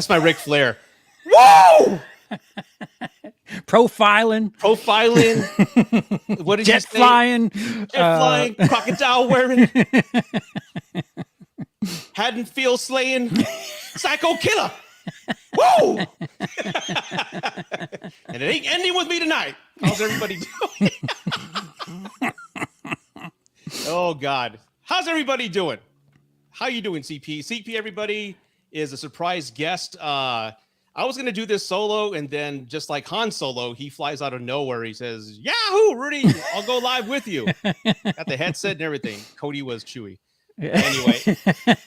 That's my Ric Flair. Whoa! Profiling. What did Jet you say? flying. Jet flying. Crocodile wearing. Haddonfield slaying. Psycho killer. Woo! And it ain't ending with me tonight. How's everybody doing? Oh, God. How's everybody doing? How you doing, CP? CP, everybody, is a surprise guest. I was going to do this solo, and then just like Han Solo, he flies out of nowhere. He says, Yahoo, Rudy, I'll go live with you. Got the headset and everything. Cody was Chewy. Anyway,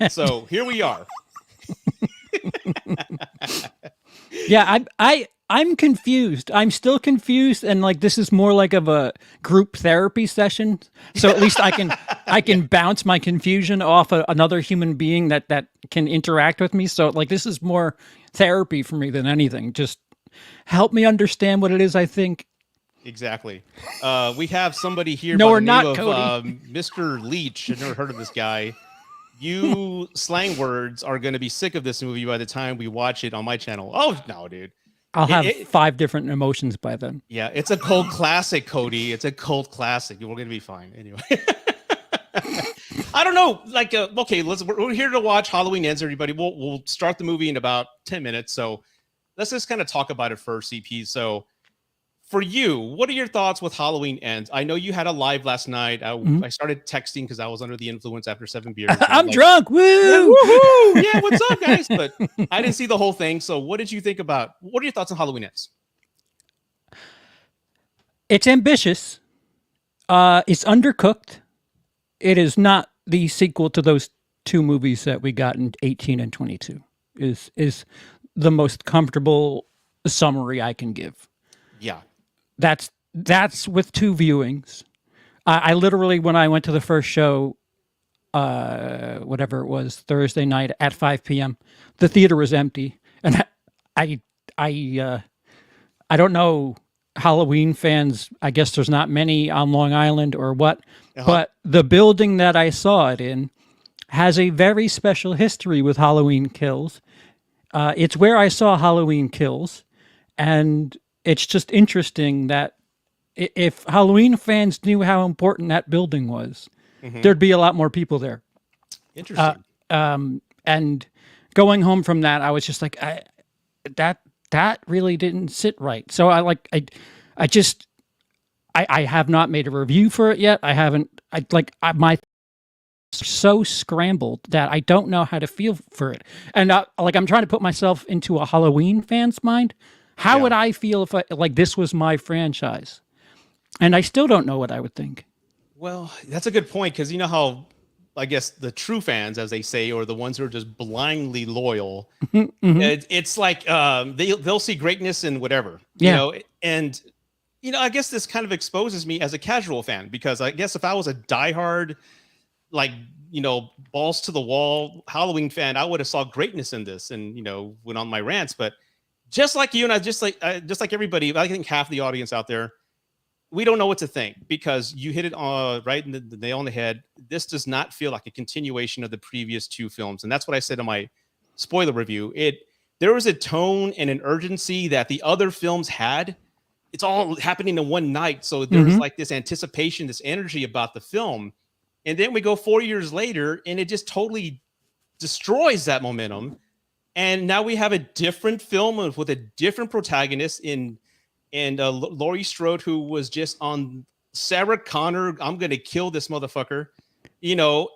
so here we are. Yeah, I'm confused. I'm still confused, and like this is more like of a group therapy session. So at least I can bounce my confusion off another human being that can interact with me. So like this is more therapy for me than anything. Just help me understand what it is I think. Exactly. We have somebody here No, by we're the not, name of Cody. Mr. Leach. I've never heard of this guy. You slang words are going to be sick of this movie by the time we watch it on my channel. Oh, no, dude. I'll have 5 different emotions by then. Yeah, it's a cult classic, Cody. It's a cult classic. We're going to be fine. Anyway. I don't know. Like, okay, we're here to watch Halloween Ends, everybody. We'll start the movie in about 10 minutes. So let's just kind of talk about it first, CP. So for you, what are your thoughts with Halloween Ends? I know you had a live last night. I started texting because I was under the influence after 7 beers. I'm like, drunk. Woo! Yeah, woohoo! Yeah, what's up, guys? But I didn't see the whole thing. So what did you think about? What are your thoughts on Halloween Ends? It's ambitious. It's undercooked. It is not the sequel to those 2 movies that we got in 18 and 22. Is the most comfortable summary I can give. Yeah. That's with 2 viewings. I literally, when I went to the first show, whatever it was, Thursday night at 5 p.m., the theater was empty, and I don't know Halloween fans. I guess there's not many on Long Island or what, but the building that I saw it in has a very special history with Halloween Kills. It's where I saw Halloween Kills, and it's just interesting that if Halloween fans knew how important that building was, there'd be a lot more people there. Interesting. And going home from that, I was just like, that really didn't sit right. So I have not made a review for it yet. My so scrambled that I don't know how to feel for it. And I'm trying to put myself into a Halloween fan's mind. How would I feel if this was my franchise? And I still don't know what I would think. Well, that's a good point, because you know how, I guess, the true fans, as they say, or the ones who are just blindly loyal, it's like they'll see greatness in whatever, you know, and I guess this kind of exposes me as a casual fan, because I guess if I was a diehard, balls to the wall Halloween fan, I would have saw greatness in this and went on my rants. But just like you and just like everybody, I think half the audience out there, we don't know what to think, because you hit it right in the nail on the head. This does not feel like a continuation of the previous 2 films, and that's what I said in my spoiler review. There was a tone and an urgency that the other films had. It's all happening in one night, so there's like this anticipation, this energy about the film, and then we go 4 years later, and it just totally destroys that momentum. And now we have a different film with a different protagonist and Laurie Strode, who was just on Sarah Connor, I'm going to kill this motherfucker, to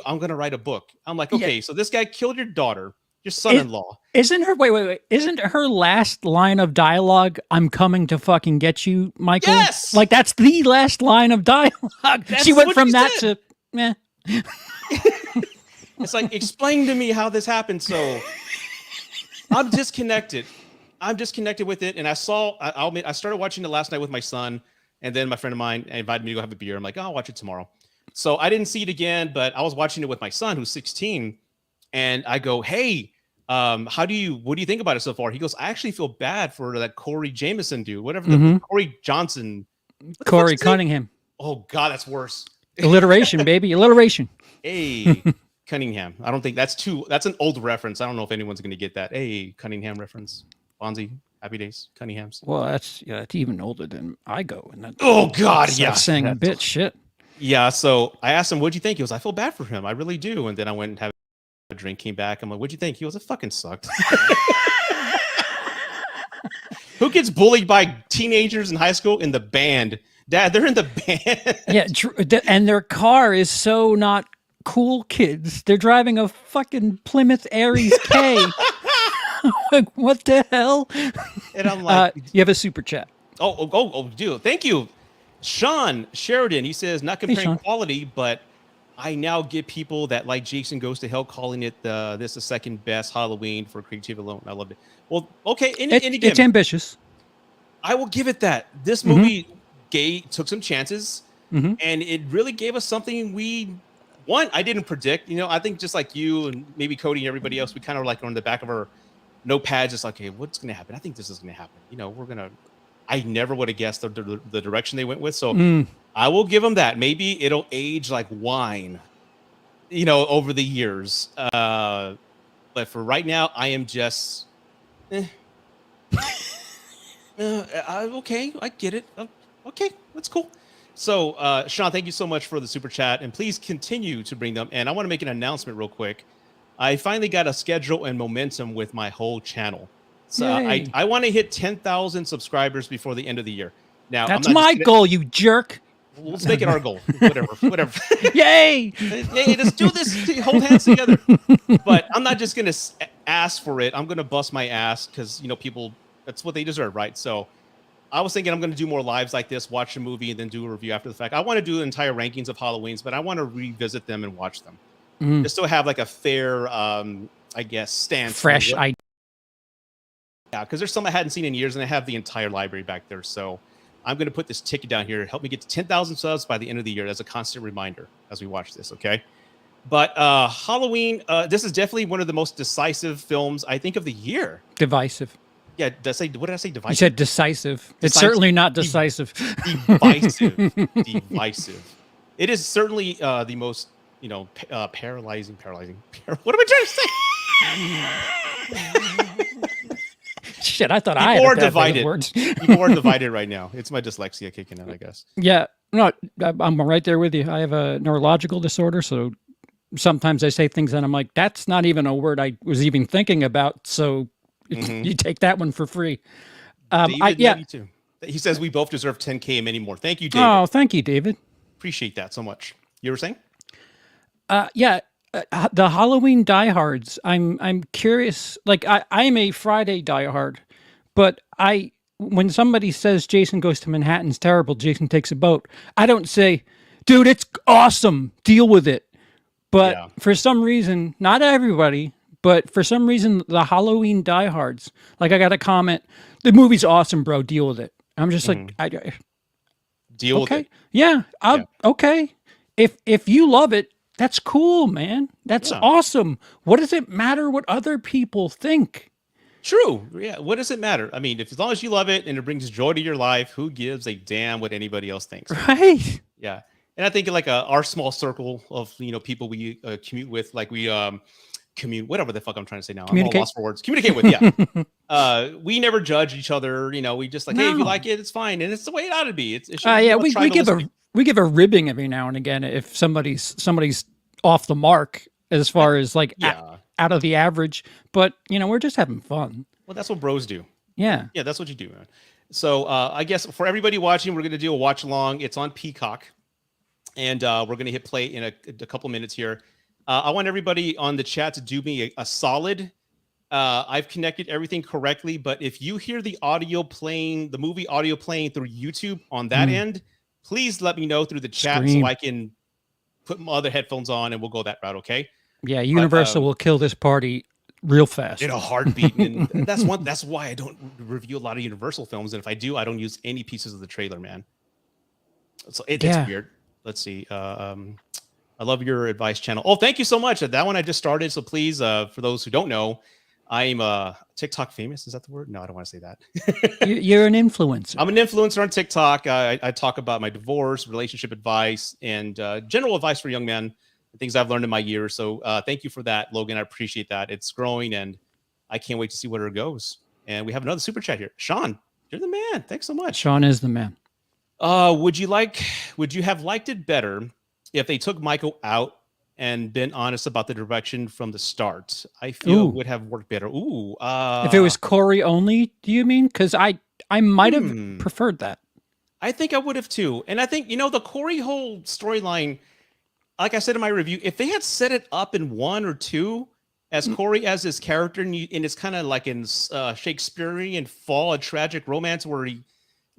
I'm going to write a book. I'm like, okay, so this guy killed your daughter, your son-in-law. Isn't her last line of dialogue, "I'm coming to fucking get you, Michael"? Yes! Like, that's the last line of dialogue. She went from that to, meh. It's like, explain to me how this happened. So I'm disconnected with it. And I started watching it last night with my son, and then my friend of mine invited me to go have a beer. I'm like, I'll watch it tomorrow. So I didn't see it again, but I was watching it with my son, who's 16. And I go, hey, what do you think about it so far? He goes, I actually feel bad for that Corey Jameson dude, whatever the Corey Johnson. Corey Cunningham. Oh God, that's worse. Alliteration, baby. Alliteration. Hey, Cunningham. I don't think that's an old reference. I don't know if anyone's going to get that. Hey, Cunningham reference. Fonzie, Happy Days, Cunningham's. Well, that's it's even older than I go, and oh God, yeah, that's saying a bit. Shit. Yeah. So I asked him, "What'd you think?" He goes, "I feel bad for him. I really do." And then I went and had a drink, came back. I'm like, "What'd you think?" He goes, "It fucking sucked." Who gets bullied by teenagers in high school? In the band, Dad. They're in the band. Yeah, and their car is so not cool, kids. They're driving a fucking Plymouth Aries K. Like, what the hell? And I'm like, you have a super chat. Oh, dude. Thank you. Sean Sheridan, he says, not comparing quality, but I now get people that like Jason Goes to Hell calling it this the second best Halloween for creativity alone. I loved it. Well, okay. It's ambitious. I will give it that. This movie took some chances, and it really gave us something I didn't predict. I think just like you and maybe Cody and everybody else, we kind of like on the back of our notepads, just like, okay, what's going to happen? I think this is going to happen. I never would have guessed the direction they went with. So I will give them that. Maybe it'll age like wine, over the years. But for right now, I am just, okay, I get it. Okay, that's cool. So, Sean, thank you so much for the super chat, and please continue to bring them. And I want to make an announcement real quick. I finally got a schedule and momentum with my whole channel. So I want to hit 10,000 subscribers before the end of the year. Now that's my goal, you jerk. Let's make it our goal. Whatever. Yay! Hey, let's do this. Hold hands together. But I'm not just gonna ask for it. I'm gonna bust my ass because people, that's what they deserve, right? So I was thinking I'm gonna do more lives like this, watch a movie, and then do a review after the fact. I want to do entire rankings of Halloweens, but I want to revisit them and watch them. Just to have like a fair, I guess, stance. Fresh idea. Yeah, because there's some I hadn't seen in years, and I have the entire library back there. So I'm going to put this ticket down here. Help me get to 10,000 subs by the end of the year. That's a constant reminder as we watch this, okay? But Halloween, this is definitely one of the most decisive films, I think, of the year. Divisive. Yeah, what did I say? Divisive? You said decisive. It's certainly not decisive. Divisive. Divisive. It is certainly the most, paralyzing. What am I trying to say? Shit, I thought People are divided. People are divided right now. It's my dyslexia kicking in, I guess. Yeah, no, I'm right there with you. I have a neurological disorder, so sometimes I say things and I'm like, that's not even a word I was even thinking about. So you take that one for free. David, too. He says we both deserve 10K and many more. Thank you, David. Oh, thank you, David. Appreciate that so much. You were saying? The Halloween diehards. I'm curious. Like I'm a Friday diehard, but when somebody says Jason Goes to Manhattan's terrible, Jason Takes a Boat, I don't say, dude, it's awesome. Deal with it. But for some reason, not everybody, but for some reason, the Halloween diehards, like I got a comment, the movie's awesome, bro. Deal with it. I'm just like, deal with it. Yeah. Okay. If you love it, that's cool, man. That's awesome. What does it matter what other people think? True. Yeah. What does it matter? I mean, as long as you love it and it brings joy to your life, who gives a damn what anybody else thinks? Right. Yeah. And I think like our small circle of, people we commute with, like we whatever the fuck I'm trying to say now. I'm all lost for words. Communicate with, yeah. We never judge each other. We just like, hey, if you like it, it's fine. And it's the way it ought to be. We give a ribbing every now and again if somebody's off the mark as far as like out of the average, but we're just having fun. Well, that's what bros do. Yeah, that's what you do, man. So I guess for everybody watching, we're gonna do a watch along. It's on Peacock, and we're gonna hit play in a couple minutes here. I want everybody on the chat to do me a solid. I've connected everything correctly, but if you hear the movie audio playing through YouTube on that end, please let me know through the chat so I can put my other headphones on and we'll go that route, okay? Yeah, Universal will kill this party real fast. In a heartbeat. And that's why I don't review a lot of Universal films. And if I do, I don't use any pieces of the trailer, man. So it's weird. Let's see. I love your advice channel. Oh, thank you so much. That one I just started. So please, for those who don't know, I'm TikTok famous. Is that the word? No, I don't want to say that. You're an influencer. I'm an influencer on TikTok. I talk about my divorce, relationship advice, and general advice for young men. things I've learned in my years. So thank you for that, Logan. I appreciate that. It's growing, and I can't wait to see where it goes. And we have another super chat here. Sean, you're the man. Thanks so much. Sean is the man. Would you have liked it better if they took Michael out and been honest about the direction from the start? I feel it would have worked better. If it was Corey only, do you mean? Because I might have preferred that. I think I would have too. And I think, the Corey whole storyline, like I said in my review, if they had set it up in 1 or 2 as Corey as his character, and it's kind of like in Shakespearean fall, a tragic romance where he,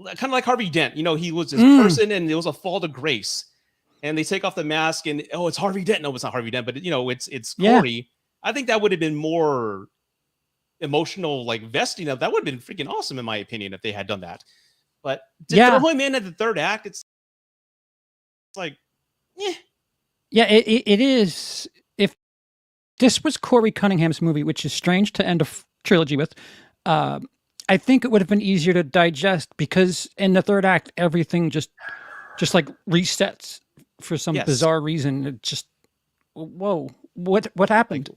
kind of like Harvey Dent, he was this person and it was a fall to grace. And they take off the mask and, it's Harvey Dent. No, it's not Harvey Dent, but it's Corey. Yeah. I think that would have been more emotional, like vesting of that would have been freaking awesome in my opinion if they had done that. But to throw him in at the third act, it's like, yeah, it is. If this was Corey Cunningham's movie, which is strange to end a trilogy with, I think it would have been easier to digest because in the third act, everything just like resets for some bizarre reason. It just, whoa, what happened?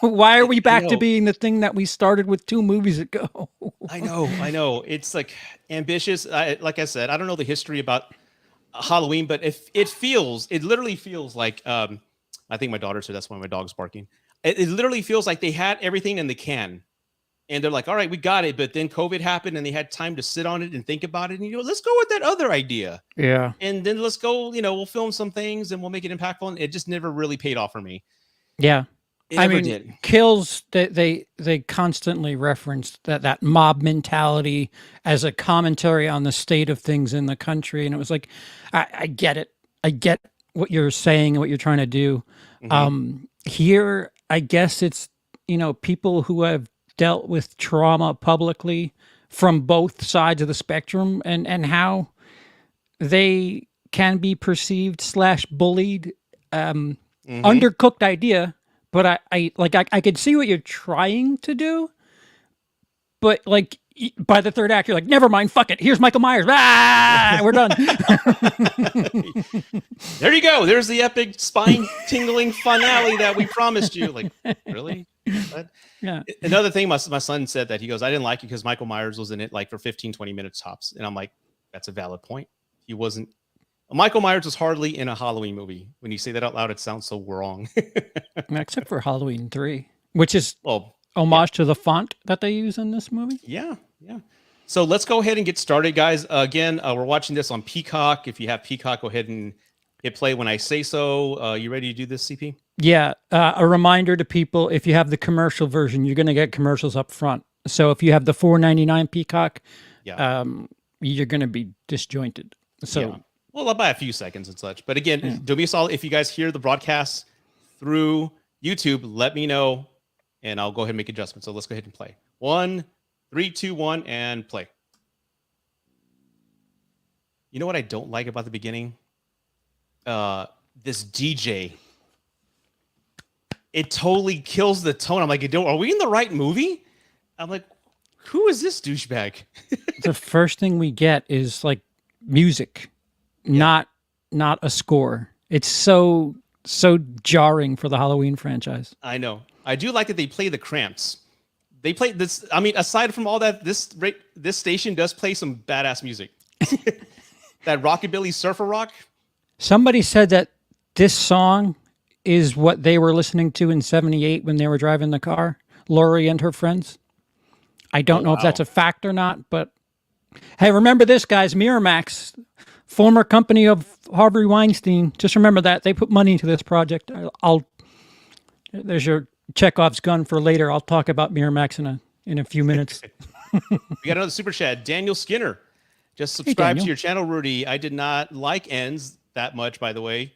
Why are we back to being the thing that we started with 2 movies ago? I know. It's like ambitious. Like I said, I don't know the history about Halloween, but if it literally feels like, I think my daughter said that's why my dog's barking. It literally feels like they had everything in the can. And they're like, all right, we got it. But then COVID happened and they had time to sit on it and think about it. And, let's go with that other idea. Yeah. And then let's go, we'll film some things and we'll make it impactful. And it just never really paid off for me. Yeah. I mean, Kills, they constantly referenced that mob mentality as a commentary on the state of things in the country. And it was like, I get it. I get what you're saying and what you're trying to do. Mm-hmm. Here, I guess it's, people who have dealt with trauma publicly from both sides of the spectrum and how they can be perceived / bullied. Undercooked idea, but I could see what you're trying to do, but like by the third act, you're like, never mind, fuck it. Here's Michael Myers. We're done. There you go. There's the epic spine-tingling finale that we promised you. Like, really? Yeah. Another thing, my son said that he goes, I didn't like it because Michael Myers was in it like for 15, 20 minutes tops. And I'm like, that's a valid point. He wasn't. Michael Myers was hardly in a Halloween movie. When you say that out loud, it sounds so wrong. Except for Halloween 3, which is homage to the font that they use in this movie. Yeah. So let's go ahead and get started, guys. Again, we're watching this on Peacock. If you have Peacock, go ahead and hit play when I say so. You ready to do this, CP? Yeah. A reminder to people, if you have the commercial version, you're going to get commercials up front. So if you have the $4.99 Peacock, you're going to be disjointed. So. Yeah. Well, I'll buy a few seconds and such. But again, do me a solid. If you guys hear the broadcast through YouTube, let me know, and I'll go ahead and make adjustments. So let's go ahead and play. 1, 3, 2, 1, and play. You know what I don't like about the beginning? This DJ. It totally kills the tone. I'm like, are we in the right movie? I'm like, who is this douchebag? The first thing we get is like music. Not a score. It's so jarring for the Halloween franchise. I know. I do like that they play the Cramps. They play this. I mean, aside from all that, this station does play some badass music. That rockabilly surfer rock. Somebody said that this song is what they were listening to in '78 when they were driving the car. Laurie and her friends. I don't know if that's a fact or not, but hey, remember this, guys? Miramax. Former company of Harvey Weinstein. Just remember that. They put money into this project. There's your Chekhov's gun for later. I'll talk about Miramax in a few minutes. We got another super chat. Daniel Skinner. Just subscribe to your channel, Rudy. I did not like Ends that much, by the way.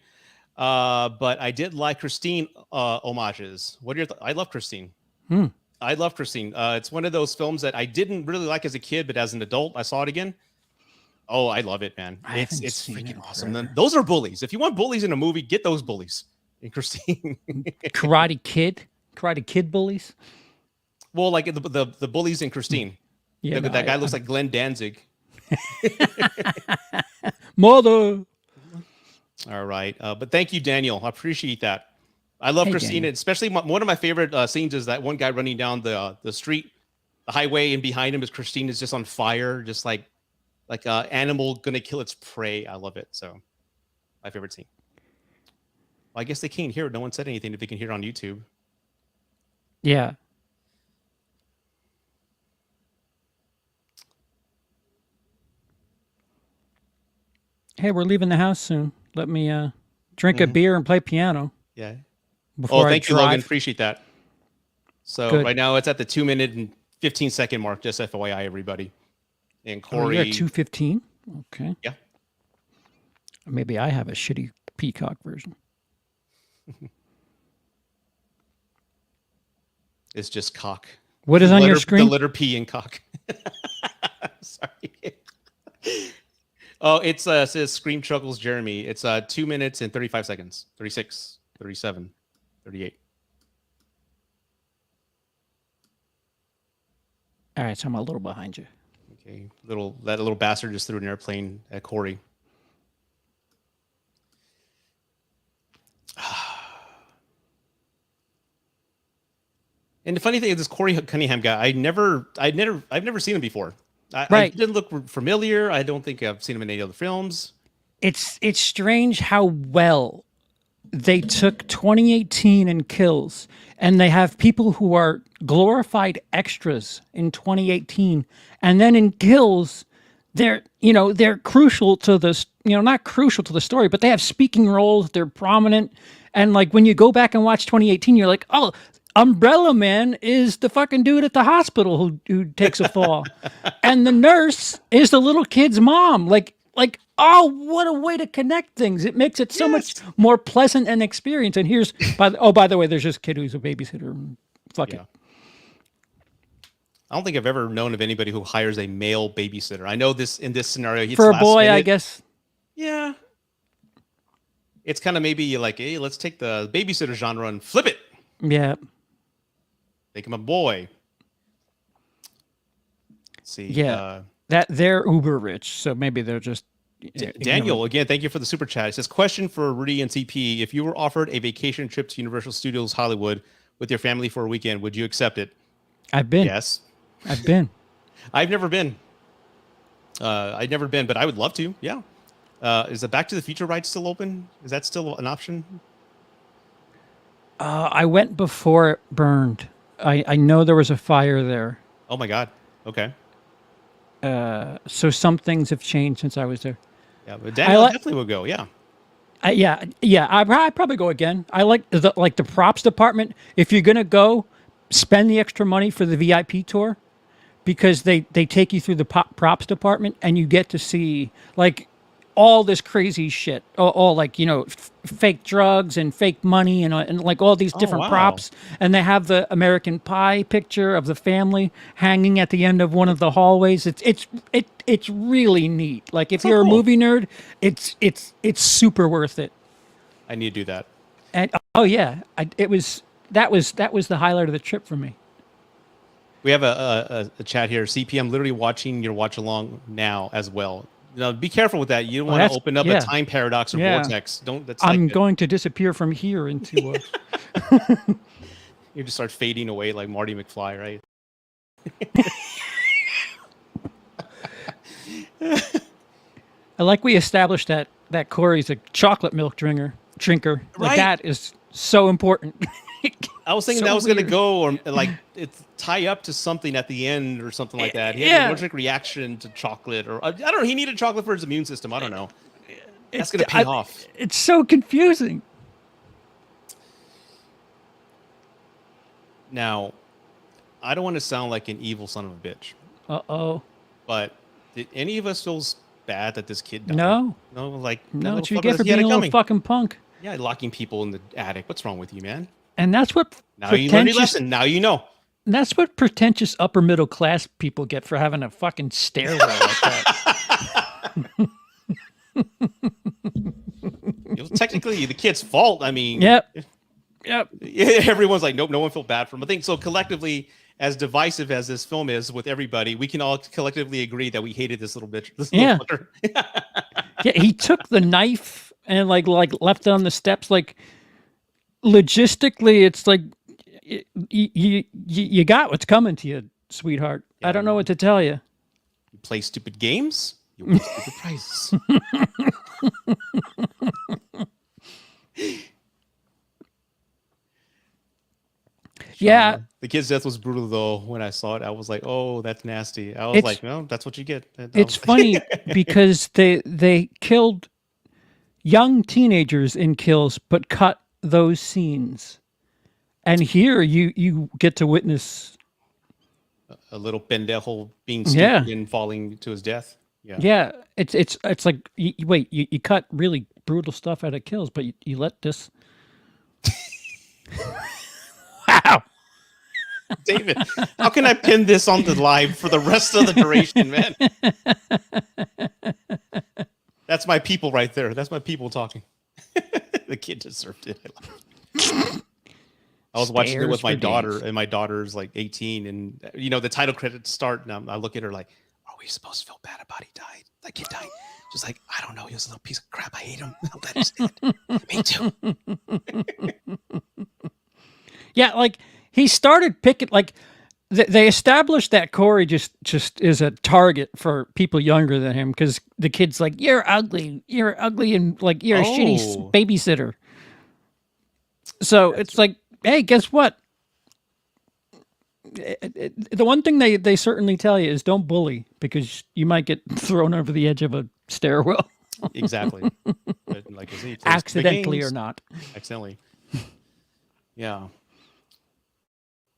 But I did like Christine homages. What are your I love Christine. I love Christine. It's one of those films that I didn't really like as a kid, but as an adult, I saw it again. Oh, I love it, man. It's freaking awesome. Those are bullies. If you want bullies in a movie, get those bullies. And Christine. Karate Kid bullies? Well, like the bullies in Christine. Yeah, that guy looks like Glenn Danzig. Mother. All right. But thank you, Daniel. I appreciate that. I love Hey, Christina, Daniel. especially one of my favorite scenes is that one guy running down the street, the highway, and behind him is Christina's just on fire, just like a animal gonna kill its prey. I love it. So my favorite scene. Well, I guess they can't hear it. No one said anything if they can hear it on YouTube. Yeah. Hey, we're leaving the house soon. Let me drink a Mhm. beer and play piano Yeah. before Oh, I thank you, Logan. drive. Appreciate that. So Good. right now it's at the 2 minute and 15 second mark. Just FYI, everybody. And Oh, you're at Corey, 2:15? Okay. yeah, Maybe I have a shitty Peacock version. it's just cock. What is The on your The screen? letter P in cock. Sorry. Oh, it says Scream Chuckles Jeremy. It's 2 minutes and 35 seconds. 36, 37, 38. All right, so I'm a little behind you. Okay. That little bastard just threw an airplane at Corey. And the funny thing is, this Corey Cunningham guy, I've never seen him before. I Right. didn't look familiar. I don't think I've seen him in any other films. It's strange how well they took 2018 and Kills, and they have people who are glorified extras in 2018, and then in Kills, they're crucial to this, not crucial to the story, but they have speaking roles. They're prominent, and like when you go back and watch 2018, you're like, oh. Umbrella Man is the fucking dude at the hospital who takes a fall, and the nurse is the little kid's mom. Like, oh, what a way to connect things! It makes it so much Yes. more pleasant an experience. And here's, by the way, there's this kid who's a babysitter. Fuck Yeah. it. I don't think I've ever known of anybody who hires a male babysitter. I know this in this scenario. It's For a last boy, I minute. guess. Yeah. It's kind of maybe like, hey, let's take the babysitter genre and flip it. Yeah, Make him a boy. Let's see. yeah. That they're uber rich, so maybe they're just Daniel, again, thank you for the super chat. It says, question for Rudy and CP. If you were offered a vacation trip to Universal Studios Hollywood with your family for a weekend, would you accept it? I've been. Yes. I've been. I've never been. I've never been, but I would love to. Yeah. Is the Back to the Future ride still open? Is that still an option? I went before it burned. I know there was a fire there, Oh my God. Okay. so some things have changed since I was there. Yeah, but Daniel like- definitely would go. Yeah. Yeah. I'd probably go again. I like the props department. If you're gonna go, spend the extra money for the VIP tour, because they take you through the props department and you get to see like all this crazy shit, all like fake drugs and fake money and like all these different wow. props. And they have the American Pie picture of the family hanging at the end of one of the hallways. It's really neat. Like if So you're cool. a movie nerd, it's super worth it. I need to do that. And oh yeah, that was the highlight of the trip for me. We have a chat here. CP, I'm literally watching your watch along now as well. Now, be careful with that. You don't want to that's- open up yeah. a time paradox or Yeah. vortex. Don't. That's I'm like going to disappear from here into. you just start fading away like Marty McFly, right? I like we established that Corey's a chocolate milk drinker. Like Right. that is so important. I was thinking So that was going to weird. go or like it's tie up to something at the end or something like that. He had Yeah. an allergic reaction to chocolate, or I don't know. He needed chocolate for his immune system. I don't know. That's going to pay off. It's so confusing. Now, I don't want to sound like an evil son of a bitch, Uh-oh. but did any of us feel bad that this kid died? No. No, like No, what you motherfucker, get for he had being it a little coming. fucking punk. Yeah, locking people in the attic. What's wrong with you, man? And that's what Now you learned your pretentious lesson. Now you know. that's what pretentious upper middle class people get for having a fucking stairwell like that. It was technically the kid's fault. I mean, Yep. everyone's like, nope, no one felt bad for him. I think so collectively, as divisive as this film is with everybody, we can all collectively agree that we hated this little bitch. This little Yeah. fucker. Yeah, he took the knife and like left on the steps. Like logistically, it's like you got what's coming to you, sweetheart. I don't know what to tell you. You play stupid games, you win stupid prizes. Yeah, The kid's death was brutal though. When I saw it, I was like, "Oh, that's nasty." I was like, "No, that's what you get." it's funny because they killed young teenagers in Kills, but cut those scenes. And here you get to witness a little pendejo being stupid and falling to his death. Yeah. Yeah, it's like wait, you cut really brutal stuff out of Kills, but you let this. Wow, David, how can I pin this on the live for the rest of the duration, man? That's my people right there. That's my people talking. The kid deserved it. I was watching it with my daughter, and my daughter's like 18, and you know the title credits start, and I look at her like, "Are we supposed to feel bad about he died? That kid died." She's like, "I don't know. He was a little piece of crap. I hate him." That is it. Me too. Yeah, like he started picking like they established that Corey just is a target for people younger than him because the kid's like, you're ugly, and like you're a shitty babysitter. So it's like, hey, guess what? The one thing they certainly tell you is don't bully because you might get thrown over the edge of a stairwell. Exactly. But like I say, accidentally or not. Accidentally. Yeah.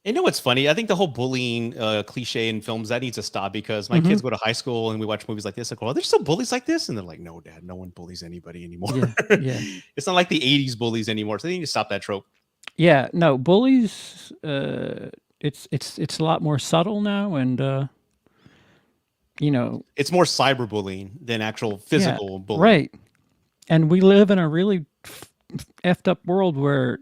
You know what's funny? I think the whole bullying cliche in films that needs to stop because my kids go to high school and we watch movies like this. I go, "Oh, there's still bullies like this," and they're like, "No, Dad, no one bullies anybody anymore." Yeah. It's not like the '80s bullies anymore. So they need to stop that trope. Yeah, no, bullies. It's a lot more subtle now, and you know, it's more cyberbullying than actual physical bullying. Right. And we live in a really effed up world where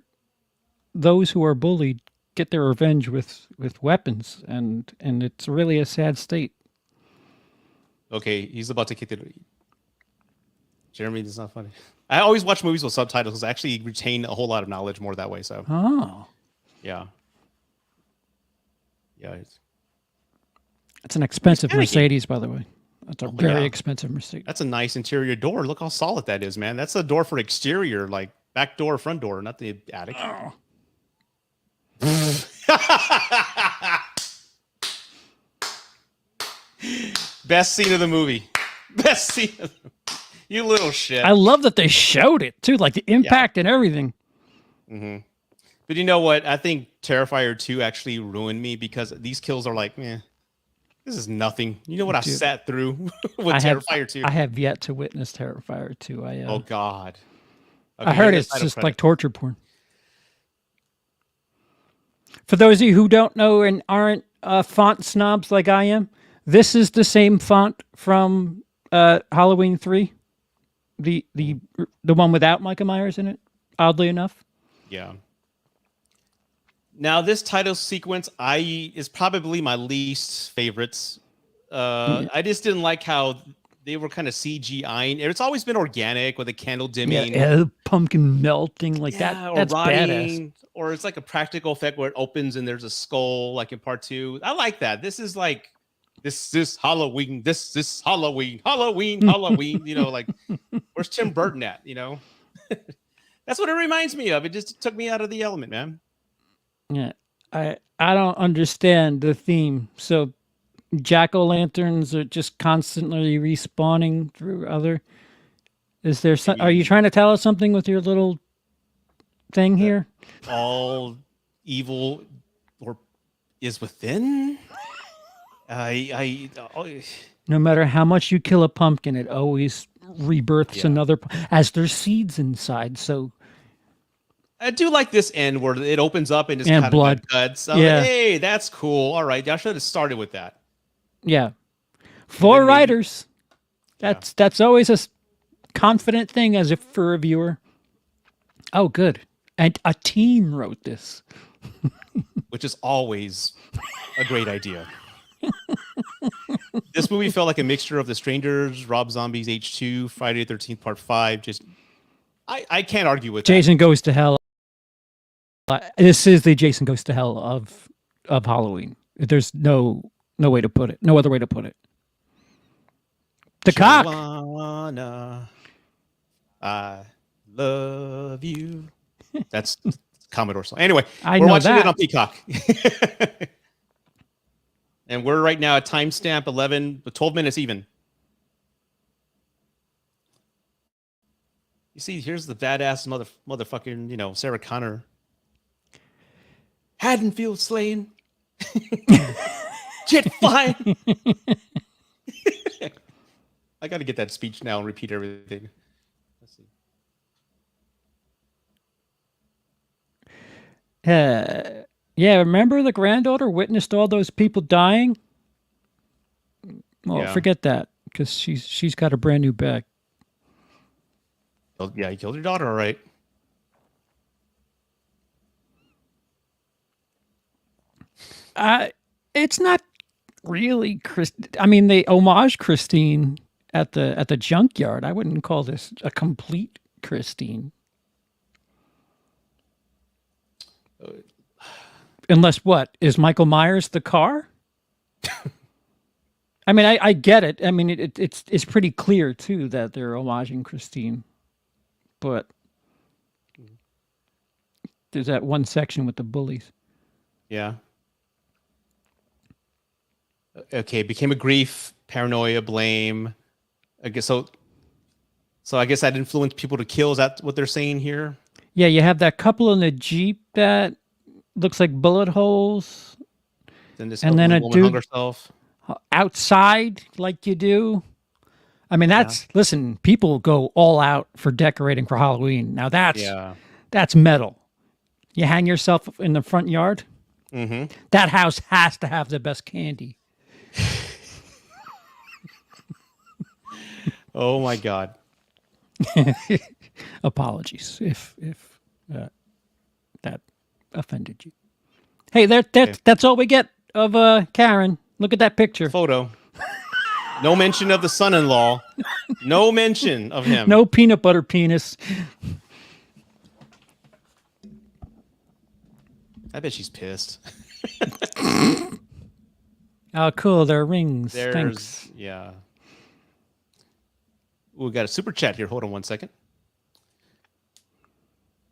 those who are bullied get their revenge with weapons, and it's really a sad state. Okay, he's about to kick it. Jeremy, this is not funny. I always watch movies with subtitles because I actually retain a whole lot of knowledge more that way. So, yeah. It's an expensive Mercedes, by the way. That's a very expensive Mercedes. That's a nice interior door. Look how solid that is, man. That's a door for exterior, like back door, front door, not the attic. Oh. Best scene of the movie. Best scene of the movie. You little shit. I love that they showed it too, like the impact and everything. Mm-hmm. But you know what? I think Terrifier 2 actually ruined me because these kills are like, this is nothing. You know what I've sat through with Terrifier 2? I have yet to witness Terrifier 2. Oh, God. Okay, I heard it's just like torture porn. For those of you who don't know and aren't font snobs like I am, this is the same font from Halloween 3. The one without Michael Myers in it, oddly enough. Yeah. Now this title sequence is probably my least favorites. I just didn't like how they were kind of CGI-ing. It's always been organic with a candle dimming. Yeah, pumpkin melting like that. That's badass. Or it's like a practical effect where it opens and there's a skull like in part 2. I like that. This is like this Halloween. This is Halloween. You know, like where's Tim Burton at? You know, that's what it reminds me of. It just took me out of the element, man. Yeah, I don't understand the theme. So jack-o'-lanterns are just constantly respawning through other. Is there some? Are you trying to tell us something with your little thing here? All evil or is within. No matter how much you kill a pumpkin, it always rebirths another as there's seeds inside. So I do like this end where it opens up and just kind blood. of cuts. Like, hey, that's cool. All right, I should have started with that. Yeah, for writers, that's always a confident thing as if for a viewer. Oh, good. And a teen wrote this, which is always a great idea. This movie felt like a mixture of The Strangers, Rob Zombie's H2, Friday the 13th Part 5, just I can't argue with that. Jason Goes to Hell. This is the Jason Goes to Hell of Halloween. There's no way to put it. No other way to put it. The cock. Joanna, I love you. That's Commodore song. Anyway, I we're know watching it that. on Peacock. And we're right now at timestamp 12 minutes even. You see, here's the badass motherfucking, Sarah Connor. Haddonfield slain. Jet fine. I got to get that speech now and repeat everything. Let's see. Yeah, remember the granddaughter witnessed all those people dying? Well, Yeah. forget that because she's got a brand new bag. Yeah, he killed your daughter, all right. It's not really I mean, they homage Christine at the junkyard. I wouldn't call this a complete Christine. Unless what? Is Michael Myers the car? I mean, I get it. I mean, it's pretty clear too that they're homaging Christine, but there's that one section with the bullies. Yeah. Okay, became a grief, paranoia, blame. I guess so. So I guess that influenced people to kill. Is that what they're saying here? Yeah, you have that couple in the Jeep that looks like bullet holes. Then this And then a woman hung dude- herself. Outside like you do. I mean, listen, people go all out for decorating for Halloween. Now that's metal. You hang yourself in the front yard. Mm-hmm. That house has to have the best candy. Oh my God. Apologies if that offended you. Hey, that's all we get of Karen. Look at that picture. Photo. No mention of the son-in-law. No mention of him. No peanut butter penis. I bet she's pissed. Oh, cool. There are rings. Thanks. Yeah. We got a super chat here. Hold on one second.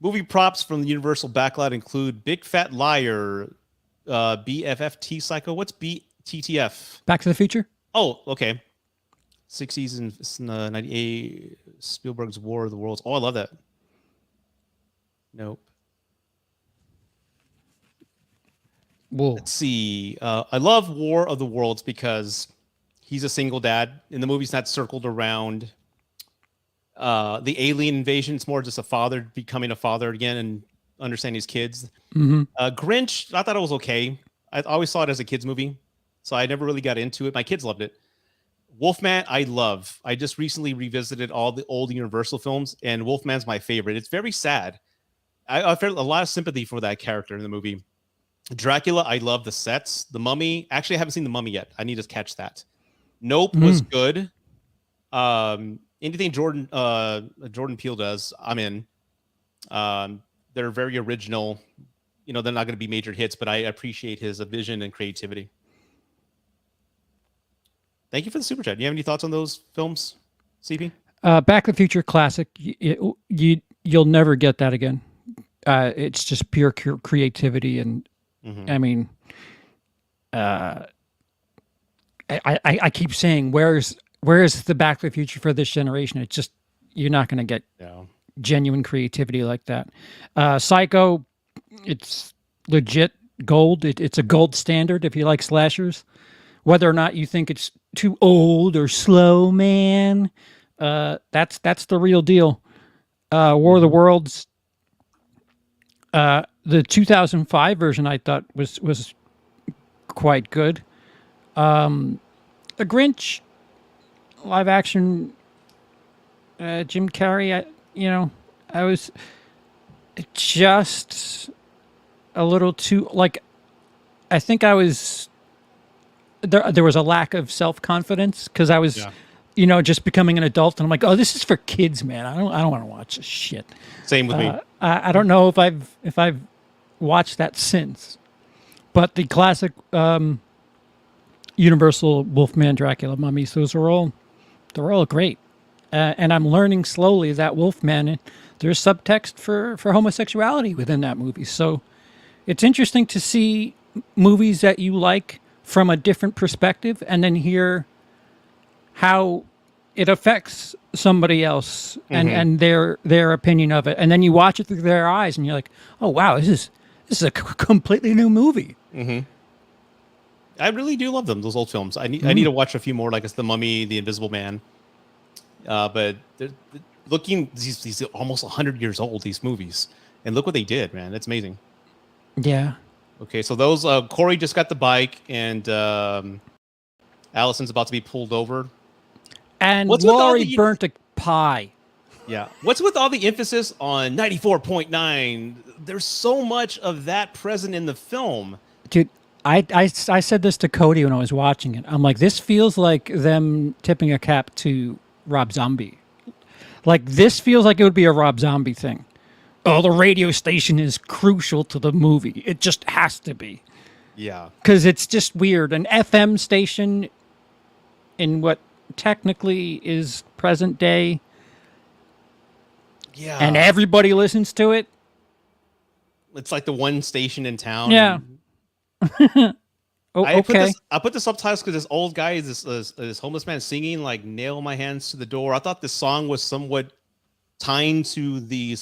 Movie props from the Universal backlot include Big Fat Liar, BFFT Psycho. What's BTTF? Back to the Future? Oh, okay. 60s and 98. Spielberg's War of the Worlds. Oh, I love that. Nope. Whoa. Let's see. I love War of the Worlds because he's a single dad. In the movie's not circled around the alien invasion. It's more just a father becoming a father again and understanding his kids. Mm-hmm. Grinch, I thought it was okay. I always saw it as a kid's movie, so I never really got into it. My kids loved it. Wolfman, I love. I just recently revisited all the old Universal films, and Wolfman's my favorite. It's very sad. I felt a lot of sympathy for that character in the movie. Dracula, I love the sets. The Mummy, actually, I haven't seen The Mummy yet. I need to catch that. Nope was good. Anything Jordan Peele does, I'm in. They're very original. They're not going to be major hits, but I appreciate his vision and creativity. Thank you for the super chat. Do you have any thoughts on those films, CP? Back to the Future classic. You'll never get that again. It's just pure creativity, and I mean, I keep saying, where's the Back to the Future for this generation? It's just you're not going to get genuine creativity like that. Psycho, it's legit gold. It's a gold standard if you like slashers. Whether or not you think it's too old or slow, man, that's the real deal. War of the Worlds, the 2005 version I thought was quite good. The Grinch, live action, Jim Carrey, I was just a little too, I think I was, there was a lack of self-confidence because I was just becoming an adult, and I'm like, oh, this is for kids, man. I don't want to watch this shit. Same with me. I don't know if I've watched that since, but the classic Universal Wolfman, Dracula, mummies, they're all great. And I'm learning slowly that Wolfman, there's subtext for homosexuality within that movie. So it's interesting to see movies that you like from a different perspective, and then hear how it affects somebody else and their opinion of it. And then you watch it through their eyes, and you're like, oh wow, this is a completely new movie. I really do love those old films. I need to watch a few more, like it's The Mummy, The Invisible Man. But looking, these almost 100 years old, these movies, and look what they did, man. That's amazing. Yeah. Okay, so those Corey just got the bike, and Allison's about to be pulled over. And Laurie burnt a pie. Yeah. What's with all the emphasis on 94.9? There's so much of that present in the film. Dude, I said this to Cody when I was watching it. I'm like, this feels like them tipping a cap to Rob Zombie. Like, this feels like it would be a Rob Zombie thing. Oh, the radio station is crucial to the movie. It just has to be. Yeah. Because it's just weird. An FM station in what technically is present day. Yeah. And everybody listens to it. It's like the one station in town. Yeah. I Okay. put the subtitles because this old guy is this homeless man singing like "Nail My Hands to the Door." I thought this song was somewhat tying to the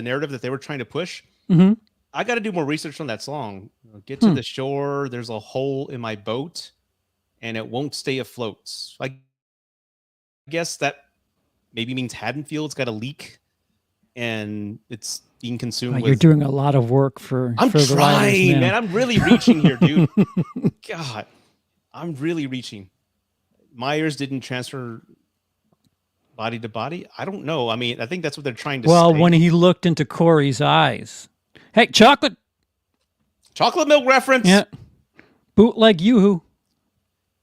narrative that they were trying to push. I got to do more research on that song. Get to the shore. There's a hole in my boat, and it won't stay afloat. I guess that maybe means Haddonfield's got a leak, and it's being consumed. You're doing a lot of work for. I'm for the trying, writers, man. I'm really reaching here, dude. God, I'm really reaching. Myers didn't transfer body to body. I don't know. I mean, I think that's what they're trying to say. When he looked into Corey's eyes. Hey, chocolate milk reference. Yeah. Bootleg Yoo-hoo.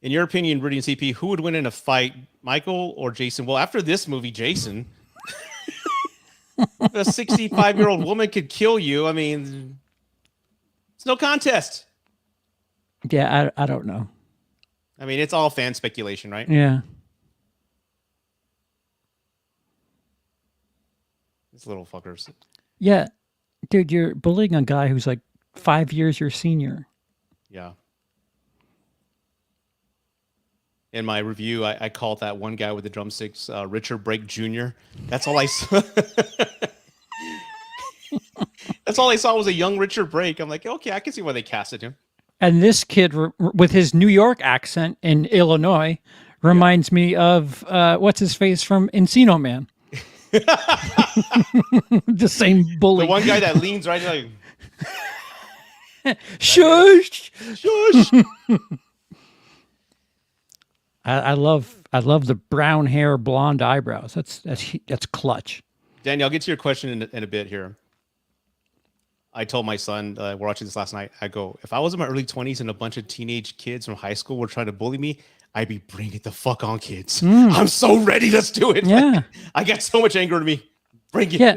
In your opinion, Rudy and CP, who would win in a fight, Michael or Jason? Well, after this movie, Jason. A 65-year-old woman could kill you. I mean, it's no contest. Yeah, I don't know. I mean, it's all fan speculation, right? Yeah. These little fuckers. Yeah. Dude, you're bullying a guy who's like 5 years your senior. Yeah. In my review, I called that one guy with the drumsticks Richard Brake Jr. That's all I saw. That's all I saw was a young Richard Brake. I'm like, okay, I can see why they casted him. And this kid, with his New York accent in Illinois, reminds me of what's his face from Encino Man. The same bully. The one guy that leans right like, shush, shush. I love the brown hair, blonde eyebrows. That's clutch. Danny, I'll get to your question in a bit here. I told my son, we're watching this last night, I go, if I was in my early 20s and a bunch of teenage kids from high school were trying to bully me, I'd be bring it the fuck on, kids. I'm so ready. Let's do it. Yeah. Like, I got so much anger in me. Bring it. Yeah.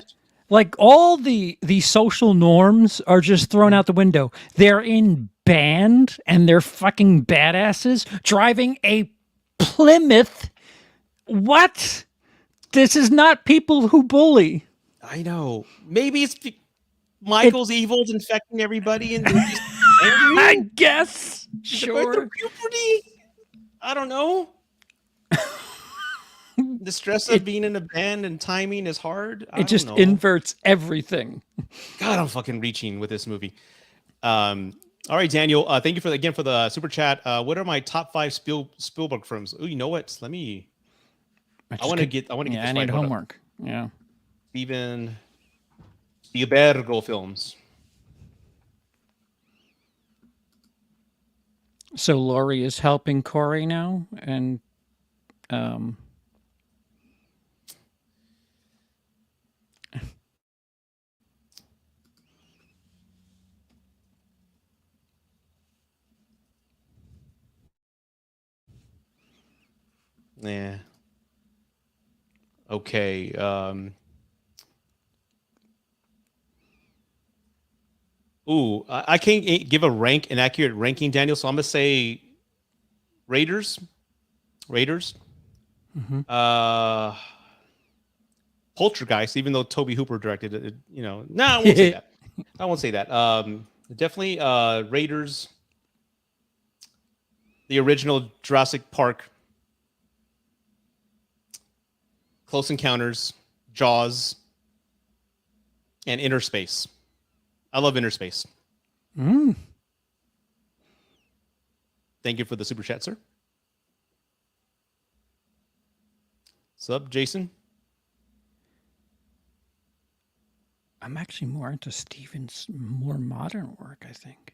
Like all the social norms are just thrown out the window. They're in band and they're fucking badasses driving a Plymouth. What? This is not people who bully. I know. Maybe it's Michael's evil's infecting everybody and they're just angry. I guess. Sure. Puberty. I don't know. The stress of being in a band and timing is hard. It just inverts everything. God, I'm fucking reaching with this movie. All right, Daniel. Thank you for the super chat. What are my top 5 Spielberg films? Oh, you know what? Let me. I want to get. I I need homework. Yeah. Steven Spielberg films. So Laurie is helping Corey now, and yeah. Okay. I can't give an accurate ranking, Daniel. So I'm gonna say Raiders. Raiders. Hmm. Uh, Poltergeist. Even though Toby Hooper directed it, no, I won't say that. I won't say that. Definitely Raiders. The original Jurassic Park. Close Encounters. Jaws. And Inner Space. I love Inner Space. Mm. Thank you for the super chat, sir. Sub, Jason. I'm actually more into Steven's more modern work, I think.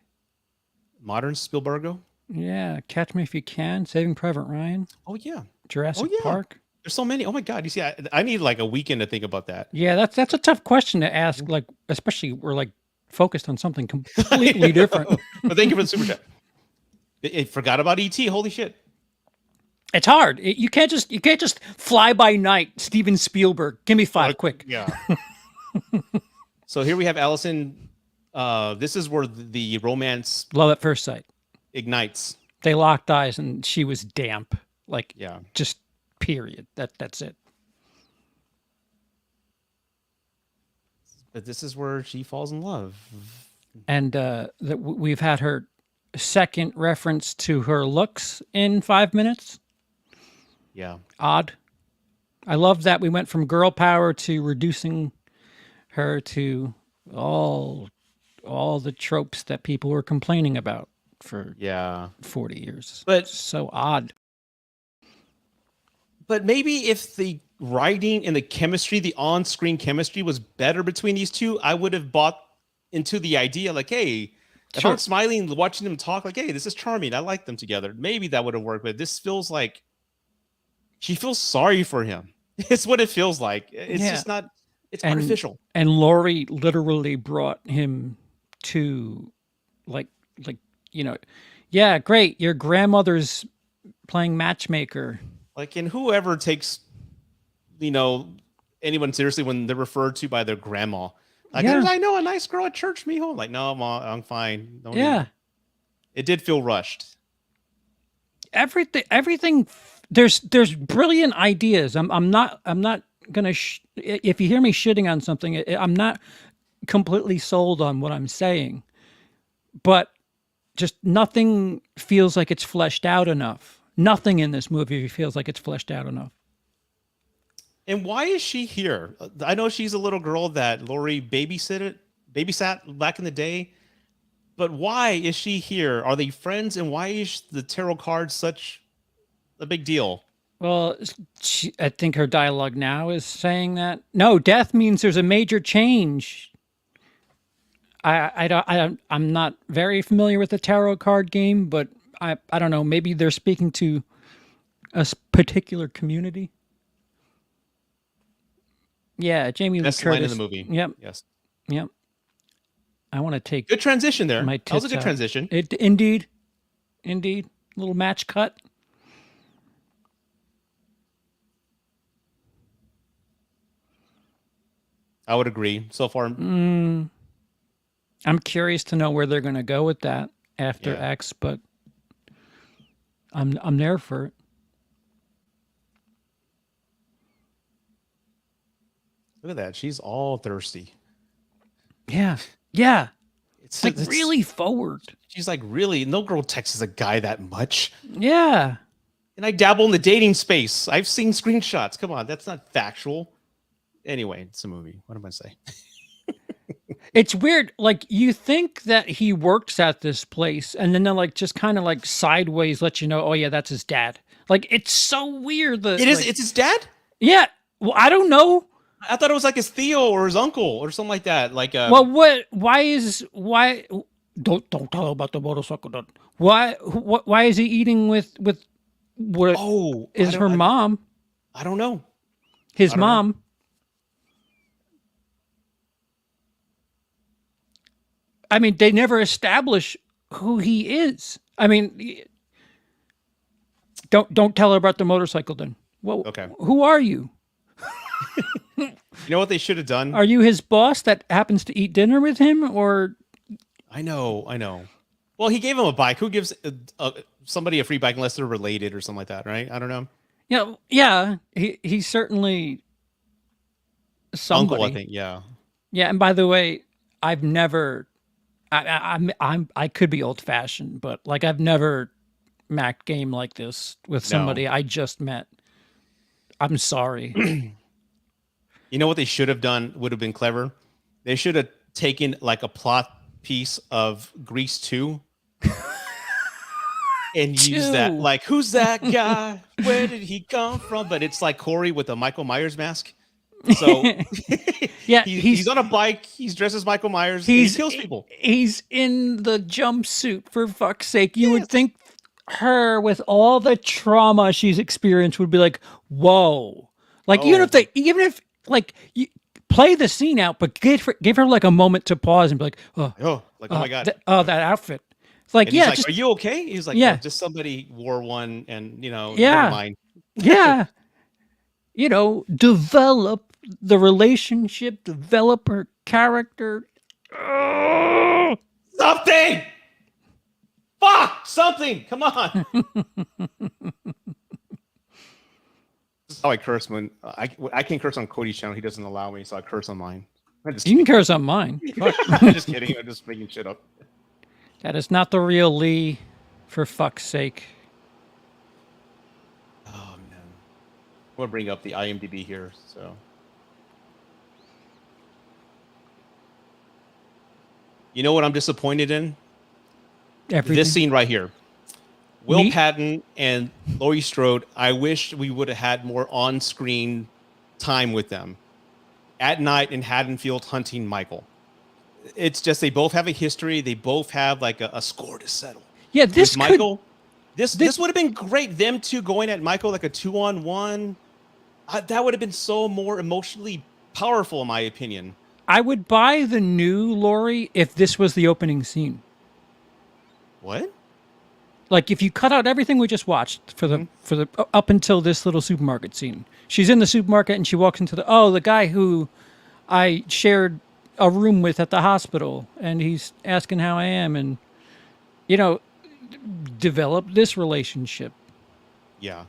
Modern Spielbergo. Yeah, Catch Me If You Can, Saving Private Ryan, Oh yeah. Jurassic yeah. Park. There's so many. Oh my god. You see, I need like a weekend to think about that. Yeah, that's a tough question to ask. Like, especially we're like focused on something completely different. But thank you for the super chat. I forgot about ET. Holy shit. It's hard. You can't just fly by night. Steven Spielberg. Give me five, quick. Yeah. So here we have Allison. This is where the romance Love at first sight. ignites. They locked eyes, and she was damp. Like, Yeah. just period. That's it. But this is where she falls in love. And we've had her second reference to her looks in 5 minutes. Yeah. Odd. I love that we went from girl power to reducing her to all the tropes that people were complaining about for Yeah. 40 years. But So odd. But maybe if the writing and the chemistry, the on-screen chemistry was better between these two, I would have bought into the idea like, hey, if Sure. I'm smiling, watching them talk, like, hey, this is charming. I like them together. Maybe that would have worked. But this feels like she feels sorry for him. It's what it feels like. It's Yeah. just not, it's And- artificial. And Laurie literally brought him to like, yeah, great. Your grandmother's playing matchmaker. Like, and whoever takes, anyone seriously when they're referred to by their grandma. Like, Yeah. I know a nice girl at church, me home. Like, no, Ma, I'm fine. Don't Yeah. even- It did feel rushed. Everything there's brilliant ideas. I'm not gonna if you hear me shitting on something, I'm not completely sold on what I'm saying, but just nothing feels like it's fleshed out enough. Nothing in this movie feels like it's fleshed out enough. And why is she here? I know she's a little girl that Lori babysat back in the day, but why is she here? Are they friends? And why is the tarot card such a big deal? Well, I think her dialogue now is saying that no, death means there's a major change. I'm not very familiar with the tarot card game, but I don't know. Maybe they're speaking to a particular community. Yeah, Jamie Lee Best Curtis. line in the movie. Yep, Yes. yep. I want to take Good transition there. my That was a tits good out. transition. Indeed. Little match cut. I would agree. So far, I'm curious to know where they're going to go with that after Yeah. X, but I'm there for it. look at that. She's all thirsty. Yeah, yeah. It's Like really forward. She's like, really? No girl texts a guy that much. Yeah. And I dabble in the dating space. I've seen screenshots. Come on, that's not factual. Anyway, it's a movie. What am I saying? It's weird. Like you think that he works at this place, and then they're like just kind of like sideways let you know, oh yeah, that's his dad. Like it's so weird. It is. Like, It's his dad. yeah. Well, I don't know. I thought it was like his Theo or his uncle or something like that. Like, Well, what? Why? Don't tell about the motorcycle. Don't. Why is he eating with what oh, is her mom? I don't know. His I don't know. mom. I mean, they never establish who he is. I mean, don't tell her about the motorcycle then. Well, Okay. who are you? You know what they should have done? Are you his boss that happens to eat dinner with him, or I know. Well, he gave him a bike. Who gives somebody a free bike unless they're related or something like that, right? I don't know. yeah, he's certainly somebody. Uncle, I think. Yeah. Yeah, and by the way, I've never. I could be old fashioned, but like I've never mac game like this with somebody I just met. I'm sorry. You know what they should have done would have been clever? They should have taken like a plot piece of Grease 2 and used that. Two. Like, who's that guy? Where did he come from? But it's like Corey with a Michael Myers mask. So Yeah, he's on a bike. He's dressed as Michael Myers. And he kills people. He's in the jumpsuit, for fuck's sake. You would think her, with all the trauma she's experienced, would be like, whoa. Like, even if like, you play the scene out, but give her like a moment to pause and be like, Oh my God. That outfit. It's like, And yeah, he's like, are you okay? He's like, Yeah. "Oh, just somebody wore one and, Yeah. never mind." yeah. Develop the relationship, develop her character. Something! Fuck! Something! Come on! This is how I curse when I can curse on Cody's channel. He doesn't allow me, so I curse on mine. I'm just You can curse on mine. Fuck. I'm just kidding. I'm just making shit up. That is not the real Lee, for fuck's sake. Oh man. I'm gonna bring up the IMDb here. So you know what I'm disappointed in? Everything. This scene right here. Will Me? Patton and Laurie Strode, I wish we would have had more on-screen time with them at night in Haddonfield hunting Michael. It's just they both have a history. They both have like a score to settle. Yeah, this With Michael, this would have been great. Them two going at Michael like a 2-on-1. That would have been so more emotionally powerful, in my opinion. I would buy the new Laurie if this was the opening scene. What? Like, if you cut out everything we just watched for the up until this little supermarket scene. She's in the supermarket and she walks into the guy who I shared a room with at the hospital, and he's asking how I am, and develop this relationship. Yeah.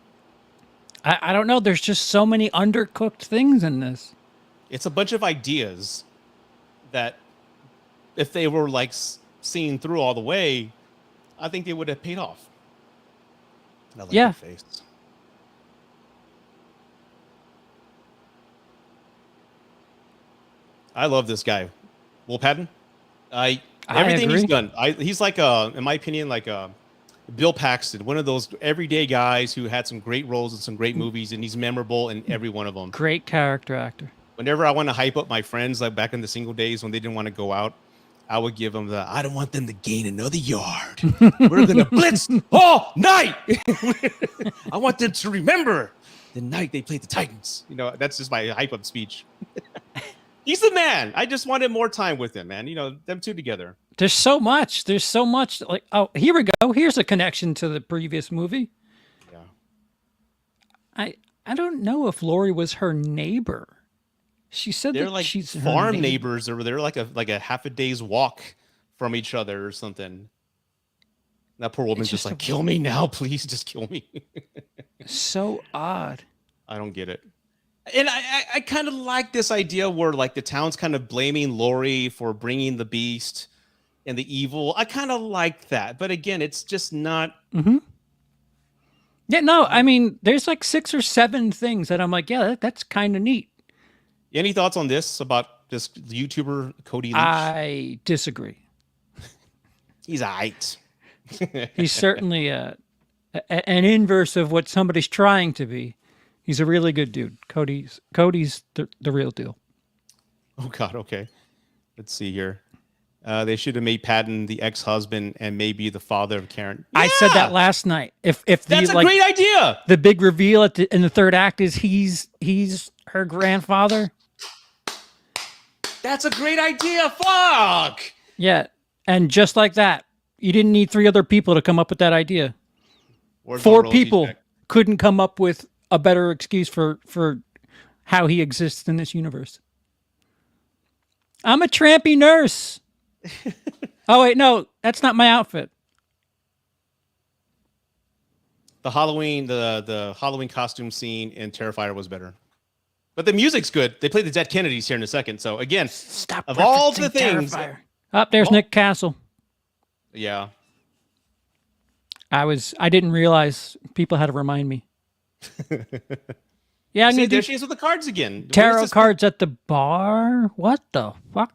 I don't know. There's just so many undercooked things in this. It's a bunch of ideas that if they were like seen through all the way, I think they would have paid off. I like Yeah. your face. I love this guy, Will Patton. Everything he's agree. done. He's like in my opinion, like Bill Paxton, one of those everyday guys who had some great roles in some great movies, and he's memorable in every one of them. Great character actor. Whenever I want to hype up my friends, like back in the single days when they didn't want to go out, I would give them I don't want them to gain another yard. We're going to blitz all night. I want them to remember the night they played the Titans. That's just my hype up speech. He's the man. I just wanted more time with him, man. Them two together. There's so much. Like, oh, here we go. Here's a connection to the previous movie. Yeah. I don't know if Laurie was her neighbor. She said They're that like she's her farm neighbor. neighbors, or they're like a half a day's walk from each other or something. That poor woman's just just like, kill me now, please, just kill me. So odd. I don't get it. And I kind of like this idea where like the town's kind of blaming Laurie for bringing the beast and the evil. I kind of like that, but again, it's just not. Yeah, no, I mean, there's like 6 or 7 things that I'm like, yeah, that's kind of neat. Any thoughts on this about this YouTuber Cody Leach? I disagree. He's aight. He's certainly an inverse of what somebody's trying to be. He's a really good dude. Cody's the real deal. Oh God. Okay. Let's see here. They should have made Patton the ex-husband and maybe the father of Karen. I said Yeah! that last night. If That's a great idea. the big reveal in the third act is he's her grandfather. That's a great idea. Fuck. Yeah, and just like that, you didn't need 3 other people to come up with that idea. Where's my 4 royalties people check? couldn't come up with a better excuse for how he exists in this universe. I'm a trampy nurse. Oh wait, no, that's not my outfit. The Halloween costume scene in Terrifier was better. But the music's good. They play the Dead Kennedys here in a second. So again, Stop of all the referencing things, Terrifier. Up there's Nick Castle. yeah. I didn't realize people had to remind me. Yeah, I'm See, gonna there do she is with the cards again. What is tarot this- cards at the bar. What the fuck?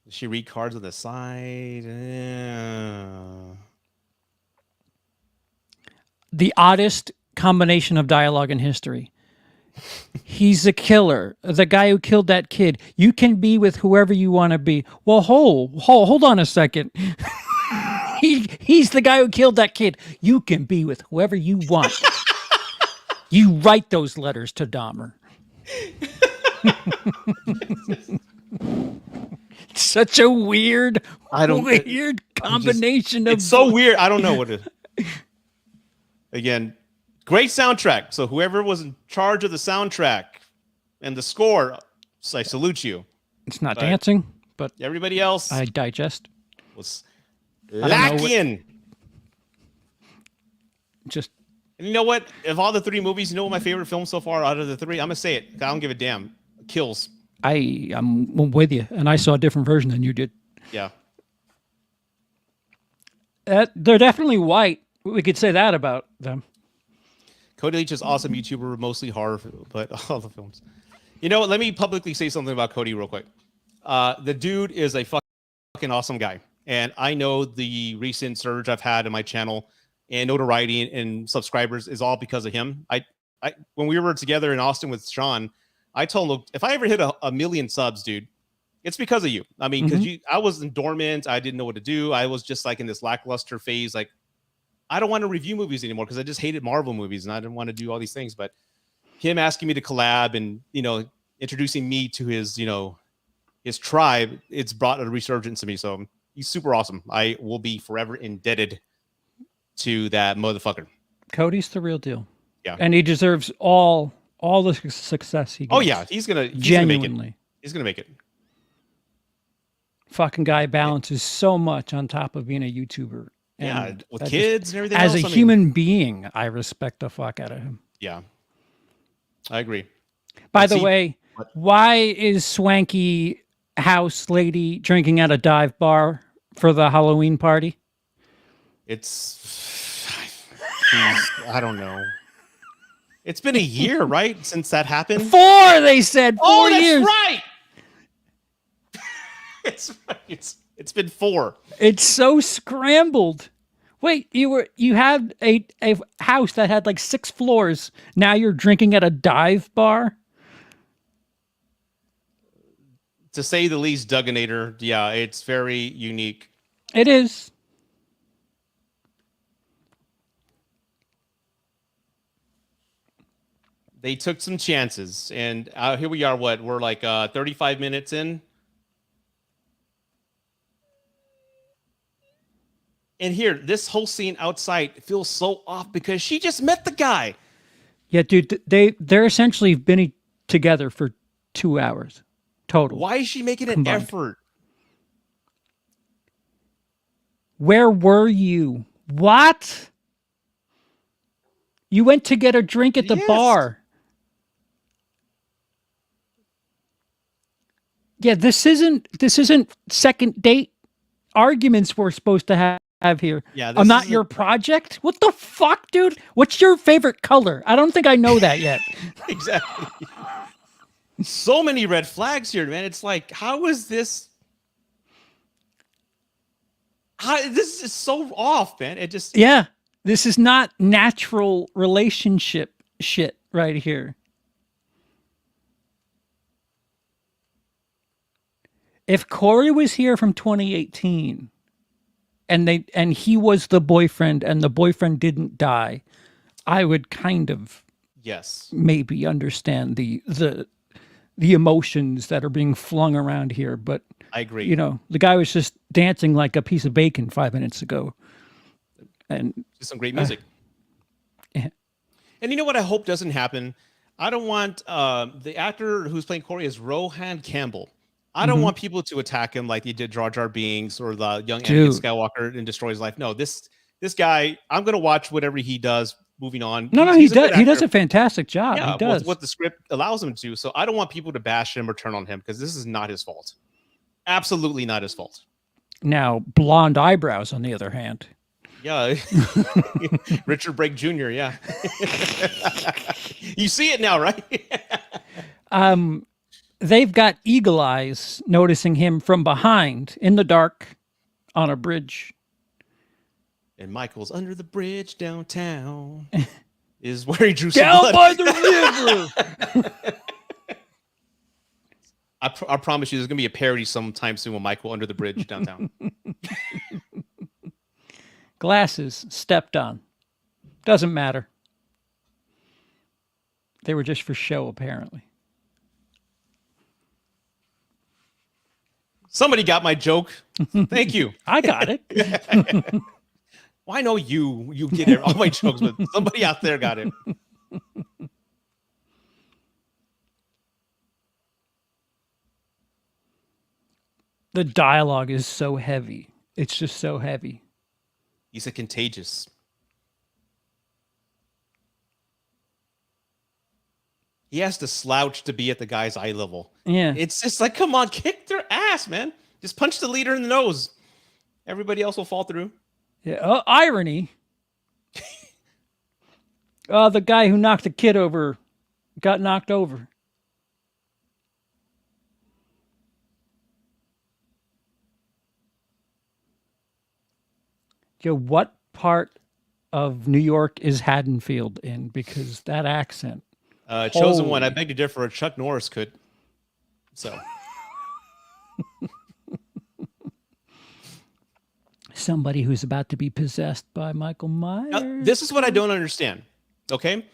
Does she read cards on the side? The oddest combination of dialogue in history. He's a killer. The guy who killed that kid. You can be with whoever you want to be. Well, hold on a second. He's the guy who killed that kid. You can be with whoever you want. You write those letters to Dahmer. Such a weird combination of. It's so weird. I don't know what it is. Again, great soundtrack. So whoever was in charge of the soundtrack and the score, I salute you. It's not But- dancing, but Everybody else I digest. was don't know lacking. Just And you know what? Of all the three movies, you know what my favorite film so far out of the three? I'm gonna say it. I don't give a damn. Kills. I'm with you, and I saw a different version than you did. Yeah. They're definitely white. We could say that about them. Cody Leach is awesome YouTuber, mostly horror, but all the films. You know what? Let me publicly say something about Cody real quick. The dude is a fucking awesome guy. And I know the recent surge I've had in my channel and notoriety and subscribers is all because of him. I when we were together in Austin with Sean, I told him, if I ever hit a million subs, dude, it's because of you. I mean, because I was in dormant. I didn't know what to do. I was just like in this lackluster phase. Like, I don't want to review movies anymore because I just hated Marvel movies and I didn't want to do all these things. But him asking me to collab and, introducing me to his, his tribe, it's brought a resurgence to me. So he's super awesome. I will be forever indebted to that motherfucker. Cody's the real deal. Yeah. And he deserves all the success he gets. Oh yeah, he's gonna make it. Genuinely. He's gonna make it. Fucking guy balances so much on top of being a YouTuber. Yeah, And with that kids and everything. as else, a I mean, human being, I respect the fuck out of him. yeah, I agree. By And the see- way, what? why is Swanky House Lady drinking at a dive bar for the Halloween party? It's, I don't know. It's been a year, right, since that happened. 4, they said. 4 Oh, that's years. right. It's right. It's been 4. It's so scrambled. Wait, you had a house that had like 6 floors. Now you're drinking at a dive bar? To say the least, Dugginator. Yeah, it's very unique. It is. They took some chances, and here we are. What, we're like 35 minutes in, and here, this whole scene outside feels so off because she just met the guy. Yeah, dude, they're essentially been together for 2 hours total. Why is she making an Combined. effort? Where were you? What? You went to get a drink at the Yes. bar. Yeah, this isn't second date arguments we're supposed to have here. Yeah, I'm not isn't- your project. What the fuck, dude? What's your favorite color? I don't think I know that yet. Exactly. So many red flags here, man. It's like, how is this? This is so off, man. It just Yeah, this is not natural relationship shit right here. If Corey was here from 2018 and he was the boyfriend and the boyfriend didn't die, I would kind of yes. maybe understand the emotions that are being flung around here, but I agree. the guy was just dancing like a piece of bacon 5 minutes ago. And Just some great music. yeah. And you know what I hope doesn't happen? I don't want the actor who's playing Corey is Rohan Campbell. I don't want people to attack him like they did Jar Jar Binks or the young Anakin Skywalker and destroy his life. No, this guy, I'm gonna watch whatever he does. Moving on. No, he does. He does a fantastic job. Yeah, he does what the script allows him to. So I don't want people to bash him or turn on him because this is not his fault. Absolutely not his fault. Now, blonde eyebrows, on the other hand. Yeah, Richard Brake Jr. Yeah, you see it now, right? They've got eagle eyes noticing him from behind in the dark on a bridge. And Michael's under the bridge downtown is where he drew some down blood. by the river. I promise you, there's gonna be a parody sometime soon with Michael under the bridge downtown. Glasses stepped on. Doesn't matter. They were just for show, apparently. Somebody got my joke. Thank you. I got it. Well, I know you get all my jokes, but somebody out there got it. The dialogue is so heavy. It's just so heavy. He said contagious. He has to slouch to be at the guy's eye level. Yeah. It's just like, come on, kick their ass, man. Just punch the leader in the nose. Everybody else will fall through. Yeah. Irony. The guy who knocked the kid over got knocked over. Yo, what part of New York is Haddonfield in? Because that accent. Chosen one. I beg to differ. Chuck Norris could. So. Somebody who's about to be possessed by Michael Myers. Now, this is what I don't understand. Okay.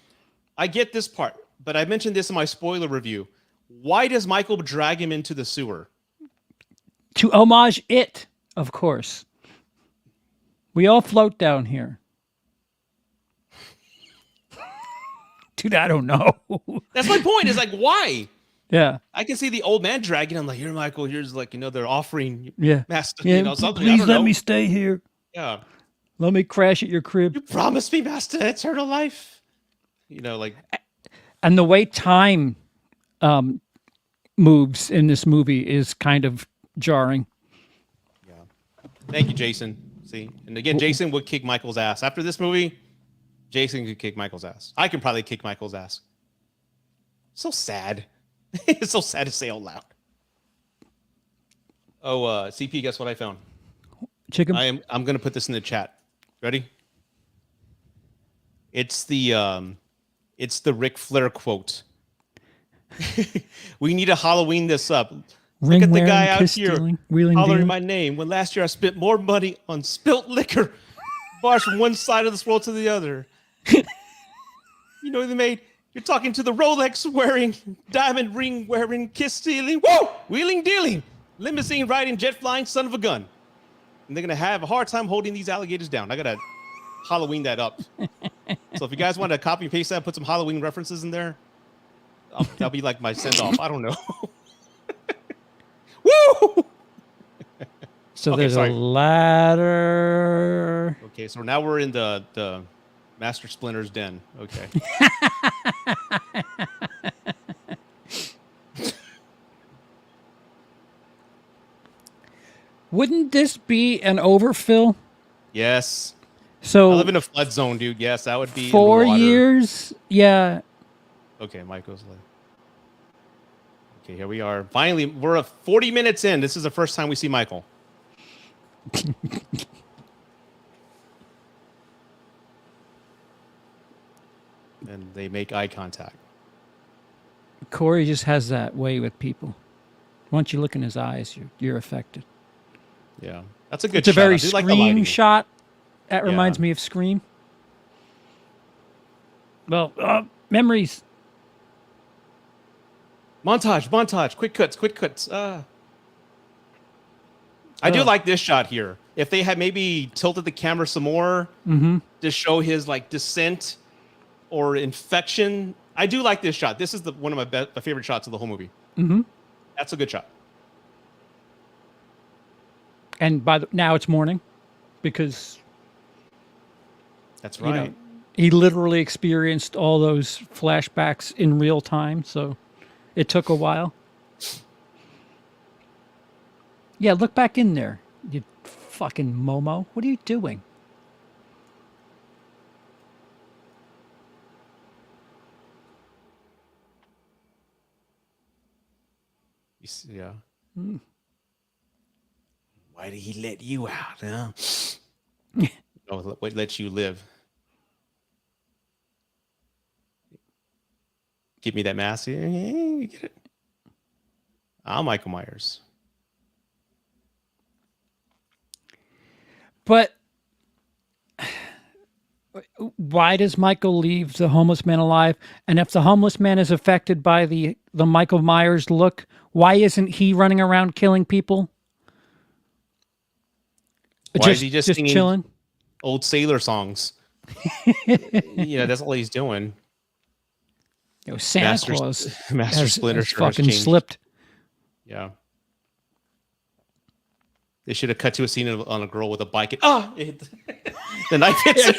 I get this part, but I mentioned this in my spoiler review. Why does Michael drag him into the sewer? To homage it, of course. We all float down here. Dude, I don't know. That's my point. Is like, why? Yeah. I can see the old man dragging him like, here, Michael, here's like, they're offering master, something. Please let me stay here. Yeah. Let me crash at your crib. You promised me, master, eternal life. Like. And the way time moves in this movie is kind of jarring. Yeah. Thank you, Jason. See? And again, Jason would kick Michael's ass. After this movie, Jason could kick Michael's ass. I can probably kick Michael's ass. So sad. It's so sad to say out loud. Oh, CP, guess what I found? Chicken? I'm gonna put this in the chat. Ready? It's the Ric Flair quote. We need to Halloween this up. Look at the guy out here hollering my name when last year I spent more money on spilt liquor bars from one side of this world to the other. You know they made. You're talking to the Rolex wearing, diamond ring wearing, kiss stealing, wheeling dealing, limousine riding, jet flying son of a gun. And they're gonna have a hard time holding these alligators down. I gotta Halloween that up. So if you guys want to copy and paste that, put some Halloween references in there, that'll be like my send off. I don't know. Woo! So okay, there's a ladder. Okay, so now we're in the Master Splinter's den. Okay. Wouldn't this be an overfill? Yes. So I live in a flood zone, dude. Yes, that would be 4 years. Yeah. Okay, Michael's like. Okay, here we are. Finally, we're 40 minutes in. This is the first time we see Michael. And they make eye contact. Corey just has that way with people. Once you look in his eyes, you're affected. Yeah, that's a good. It's a very Scream shot. That reminds me of Scream. Well, memories. Montage, quick cuts. I do like this shot here. If they had maybe tilted the camera some more to show his like descent or infection. I do like this shot. This is one of my favorite shots of the whole movie. Mm-hmm. That's a good shot. And now it's morning, because That's right. he literally experienced all those flashbacks in real time, so it took a while. Yeah, look back in there, you fucking Momo. What are you doing? Yeah. Why did he let you out? Huh? Oh, wait, let you live. Give me that mask. Yeah, you get it. I'm Michael Myers. But why does Michael leave the homeless man alive? And if the homeless man is affected by the Michael Myers look, why isn't he running around killing people? Why is he just singing chilling? Old sailor songs? That's all he's doing. Santa Claus Master Splinter has fucking slipped. Yeah. They should have cut to a scene on a girl with a bike. And, the knife hits her.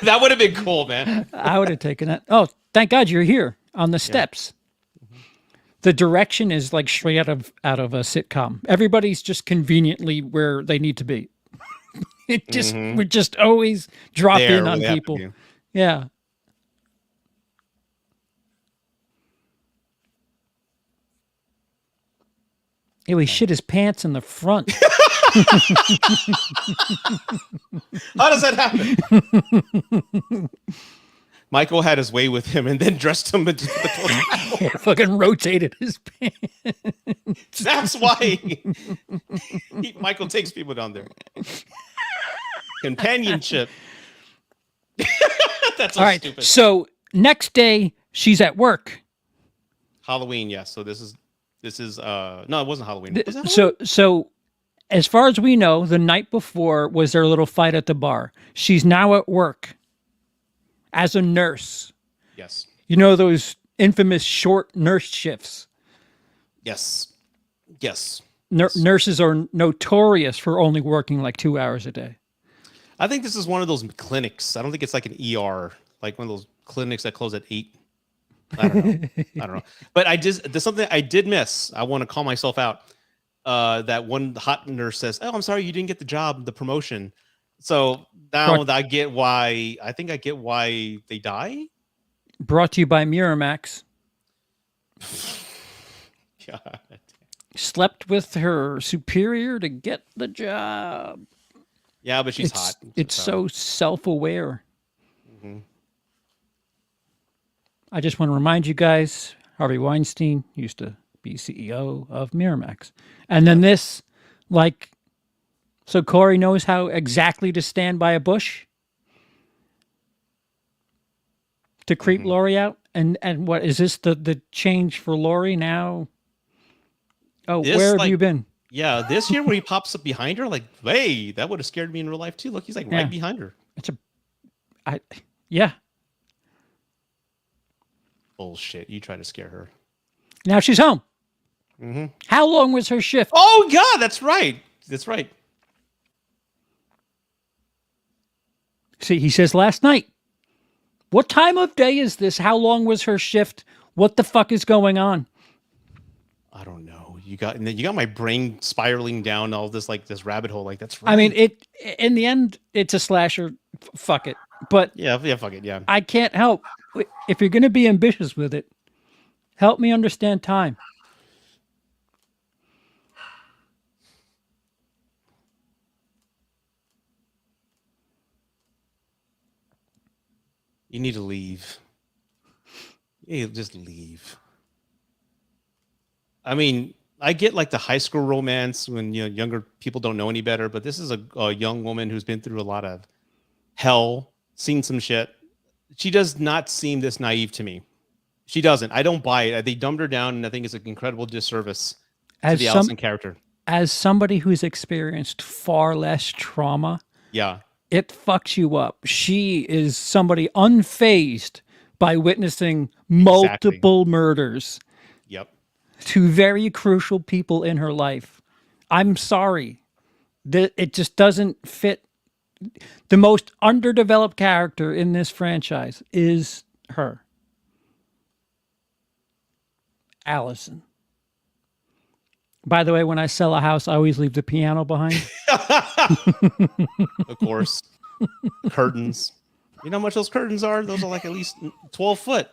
That would have been cool, man. I would have taken it. Oh, thank God you're here on the steps. Yeah. Mm-hmm. The direction is like straight out of a sitcom. Everybody's just conveniently where they need to be. We just always drop in on people. Yeah. He shit his pants in the front. How does that happen? Michael had his way with him and then dressed him into the fucking rotated his pants. That's why Michael takes people down there. Companionship. That's so stupid. So next day she's at work. Halloween, yes. So this is no, it wasn't Halloween. Was it Halloween? So as far as we know, the night before was their little fight at the bar. She's now at work as a nurse. Yes. Those infamous short nurse shifts. Yes. Nurses are notorious for only working like 2 hours a day. I think this is one of those clinics. I don't think it's like an ER, like one of those clinics that close at 8. I don't know. But there's something I did miss. I want to call myself out. That one hot nurse says, "Oh, I'm sorry, you didn't get the job, the promotion." So now I get why. I think I get why they die. Brought to you by Miramax. God. Slept with her superior to get the job. Yeah, but she's hot. It's so self-aware. Mm-hmm. I just want to remind you guys, Harvey Weinstein used to be CEO of Miramax. And then so Corey knows how exactly to stand by a bush to creep Lori out. And what is this the change for Lori now? Oh, where have you been? Yeah, this year where he pops up behind her, like, hey, that would have scared me in real life too. Look, he's like right behind her. Yeah. Bullshit. You try to scare her. Now she's home. Mm-hmm. How long was her shift? Oh, God, that's right. That's right. See, he says last night. What time of day is this? How long was her shift? What the fuck is going on? I don't know. You got my brain spiraling down all this rabbit hole. Like, that's right. I mean, in the end, it's a slasher. Fuck it. But yeah, fuck it. Yeah. I can't help. If you're going to be ambitious with it, help me understand time. You need to leave. You just leave. I mean, I get like the high school romance when younger people don't know any better, but this is a young woman who's been through a lot of hell, seen some shit. She does not seem this naive to me. She doesn't. I don't buy it. They dumbed her down, and I think it's an incredible disservice to the Allison character. As somebody who's experienced far less trauma, yeah, it fucks you up. She is somebody unfazed by witnessing multiple murders Yep. to very crucial people in her life. I'm sorry. It just doesn't fit. The most underdeveloped character in this franchise is her. Allison. By the way, when I sell a house, I always leave the piano behind. Of course. Curtains. You know how much those curtains are? Those are like at least 12 foot.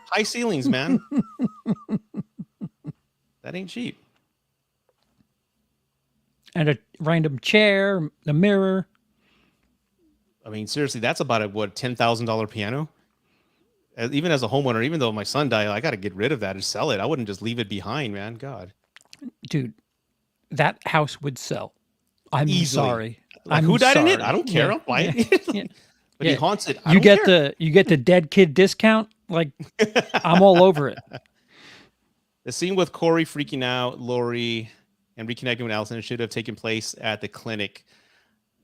High ceilings, man. That ain't cheap. And a random chair, a mirror. I mean, seriously, that's about a $10,000 piano. Even as a homeowner, even though my son died, I got to get rid of that and sell it. I wouldn't just leave it behind, man. God, dude, that house would sell. I'm easily. Sorry. Like, who died in it? I don't care. I'll buy it. Yeah. But he haunts it. You get the dead kid discount. Like, I'm all over it. The scene with Corey freaking out, Lori, and reconnecting with Allison should have taken place at the clinic,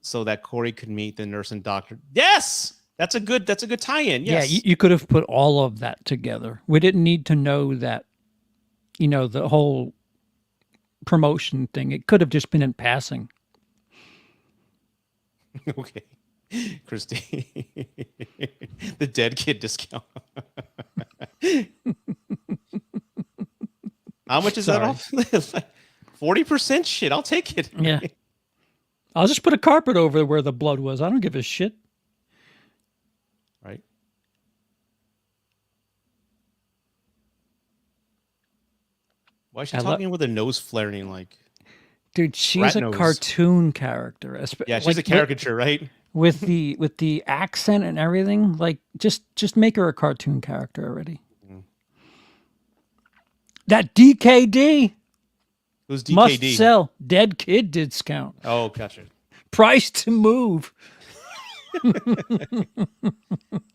so that Corey could meet the nurse and doctor. Yes, that's a good tie-in. Yes. Yeah, you could have put all of that together. We didn't need to know that, the whole promotion thing. It could have just been in passing. Okay. Christy. The dead kid discount. How much is that off? 40%? Shit, I'll take it. Yeah. I'll just put a carpet over where the blood was. I don't give a shit. Right. Why is she talking with her nose flaring like? Dude, she's a cartoon character. Yeah, she's a caricature, right? With the accent and everything, like just make her a cartoon character already. Mm. That DKD. Who's DKD? Must sell. Dead kid discount. Oh, gotcha. Price to move.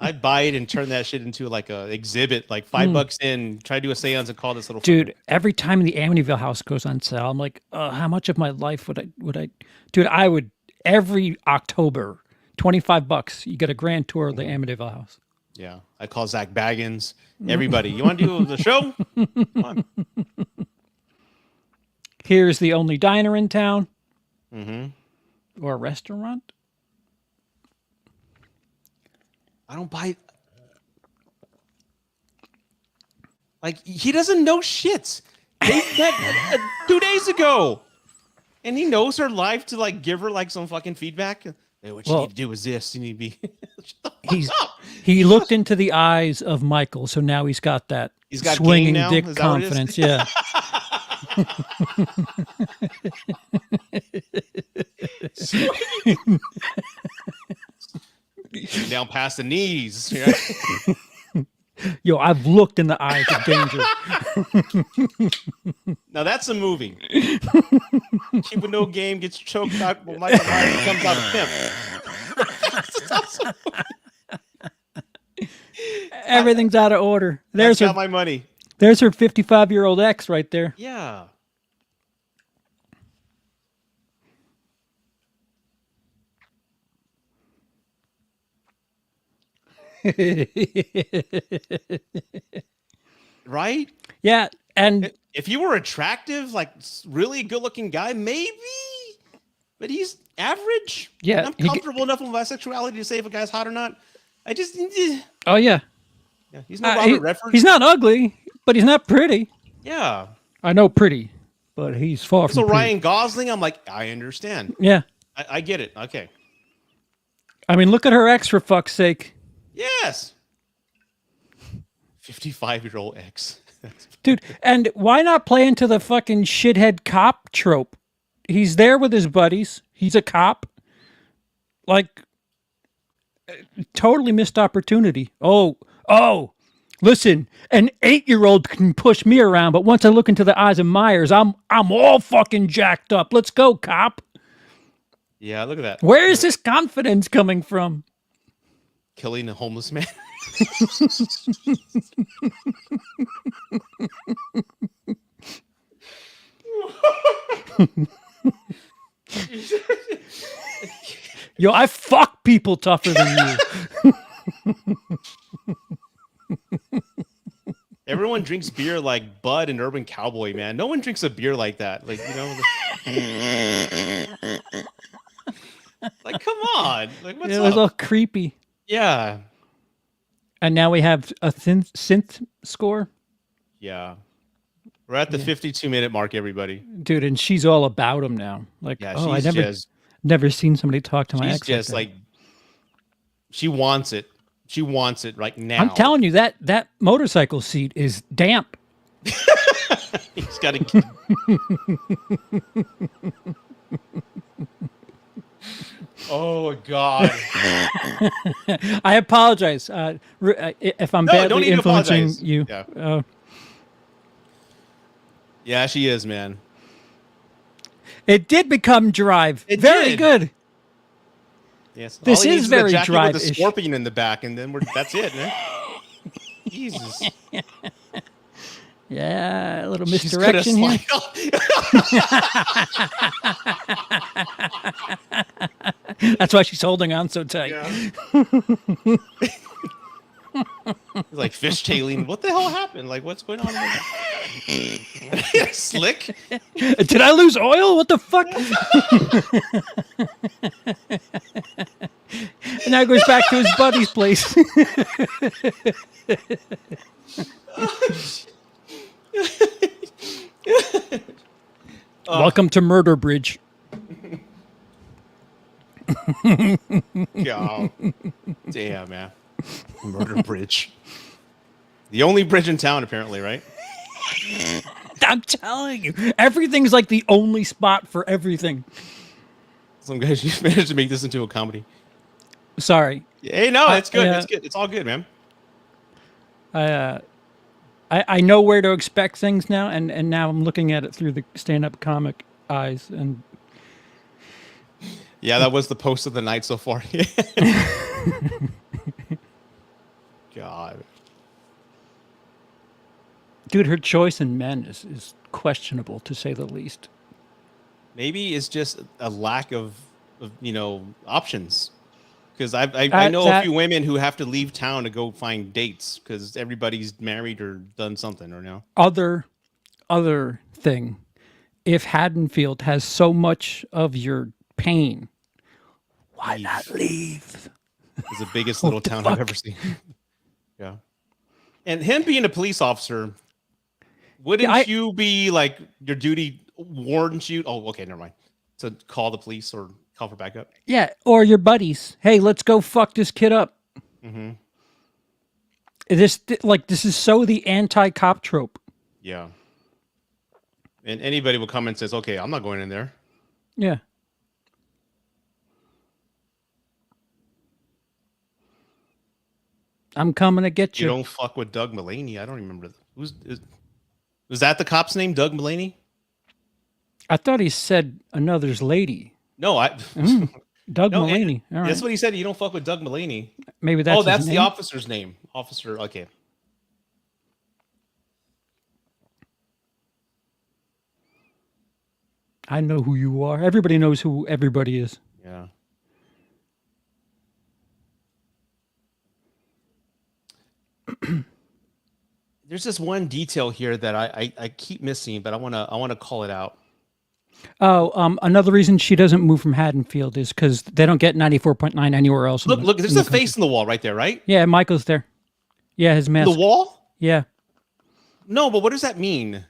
I'd buy it and turn that shit into like a exhibit, like $5 in, try to do a seance and call this little dude fucker. Every time the Amityville house goes on sale, I'm like, how much of my life would I dude, I would every October, $25, you get a grand tour of the Amityville house. Yeah, I call Zach Baggins, everybody. You want to do the show? Come on. Here's the only diner in town. Mm-hmm. Or a restaurant. I don't buy. Like, he doesn't know shit. They met 2 days ago, and he knows her life to like give her like some fucking feedback. Hey, what you need to do is this. You need to be. He looked into the eyes of Michael, so now he's got that. He's got swinging dick confidence. Yeah. Down past the knees. Right? Yo, I've looked in the eyes of danger. Now that's a movie. Cheap with no game gets choked out. Well, Michael Myers comes out of pimp. That's awesome. Everything's out of order. There's got my money. There's her 55-year-old ex right there. Yeah. Right? Yeah, and if you were attractive, like really good-looking guy, maybe, but he's average. Yeah, I'm comfortable enough with my sexuality to say if a guy's hot or not. I just. Oh yeah. Yeah, he's not Robert Redford. He's not ugly, but he's not pretty. Yeah. I know pretty, but he's far from. So pretty. Ryan Gosling, I'm like, I understand. Yeah. I get it. Okay. I mean, look at her ex, for fuck's sake. Yes. 55-year-old ex. Dude, and why not play into the fucking shithead cop trope? He's there with his buddies. He's a cop. Like, totally missed opportunity. Oh, listen, an 8-year-old can push me around, but once I look into the eyes of Myers, I'm all fucking jacked up. Let's go, cop. Yeah, look at that. Where is this confidence coming from? Killing a homeless man. Yo, I fucked people tougher than you. Everyone drinks beer like Bud and Urban Cowboy, man. No one drinks a beer like that. Like, like, come on. Like, what's It was all up? creepy. Yeah. And now we have a synth score. Yeah. We're at the 52-minute mark, everybody. Dude, and she's all about him now. Like, Yeah, oh, I she's never seen somebody talk to my she's ex. just like that. like, she wants it. She wants it right now. I'm telling you, that motorcycle seat is damp. He's got to. Oh God! I apologize if I'm No, don't badly need to influencing apologize. you. Yeah. Yeah, she is, man. It did become Drive. It Very did. good. Yes. This All he is needs very a jacket with a Drive-ish. scorpion in the back, and then that's it, man. Jesus. Yeah, a little She's gonna misdirection here. That's why she's holding on so tight. Yeah. It's like fishtailing. What the hell happened? Like, what's going on? Slick. Did I lose oil? What the fuck? And now he goes back to his buddy's place. Welcome to Murder Bridge. Yeah. Damn, man. Murder Bridge. The only bridge in town, apparently, right? I'm telling you, everything's like the only spot for everything. Some guys just managed to make this into a comedy. Sorry. Hey, no, it's good. Yeah. It's good. It's all good, man. I know where to expect things now, and now I'm looking at it through the stand-up comic eyes, and Yeah, that was the post of the night so far. God. dude, her choice in men is questionable to say the least. Maybe it's just a lack of options. Because I know a few women who have to leave town to go find dates because everybody's married or done something or no. Other thing, if Haddonfield has so much of your pain, why not leave? It's the biggest little town I've ever seen. Yeah. And him being a police officer, wouldn't you be like your duty warrants you? Oh, okay, never mind. To call the police or call for backup. Yeah, or your buddies. Hey, let's go fuck this kid up. Mm-hmm. This is so the anti-cop trope. Yeah. And anybody will come and says, okay, I'm not going in there. Yeah. I'm coming to get You you. don't fuck with Doug Mulaney. I don't remember. Was that the cop's name, Doug Mulaney? I thought he said another's lady. No, Doug No, Mulaney. All right. That's what he said. You don't fuck with Doug Mulaney. Maybe that's That's his the name. officer's name. Officer. Okay. I know who you are. Everybody knows who everybody is. Yeah. There's this one detail here that I keep missing, but I wanna call it out. Oh, another reason she doesn't move from Haddonfield is because they don't get 94.9 anywhere else. Look, there's a face in the wall right there, right? Yeah, Michael's there. Yeah, his mask. The wall? Yeah. No, but what does that mean?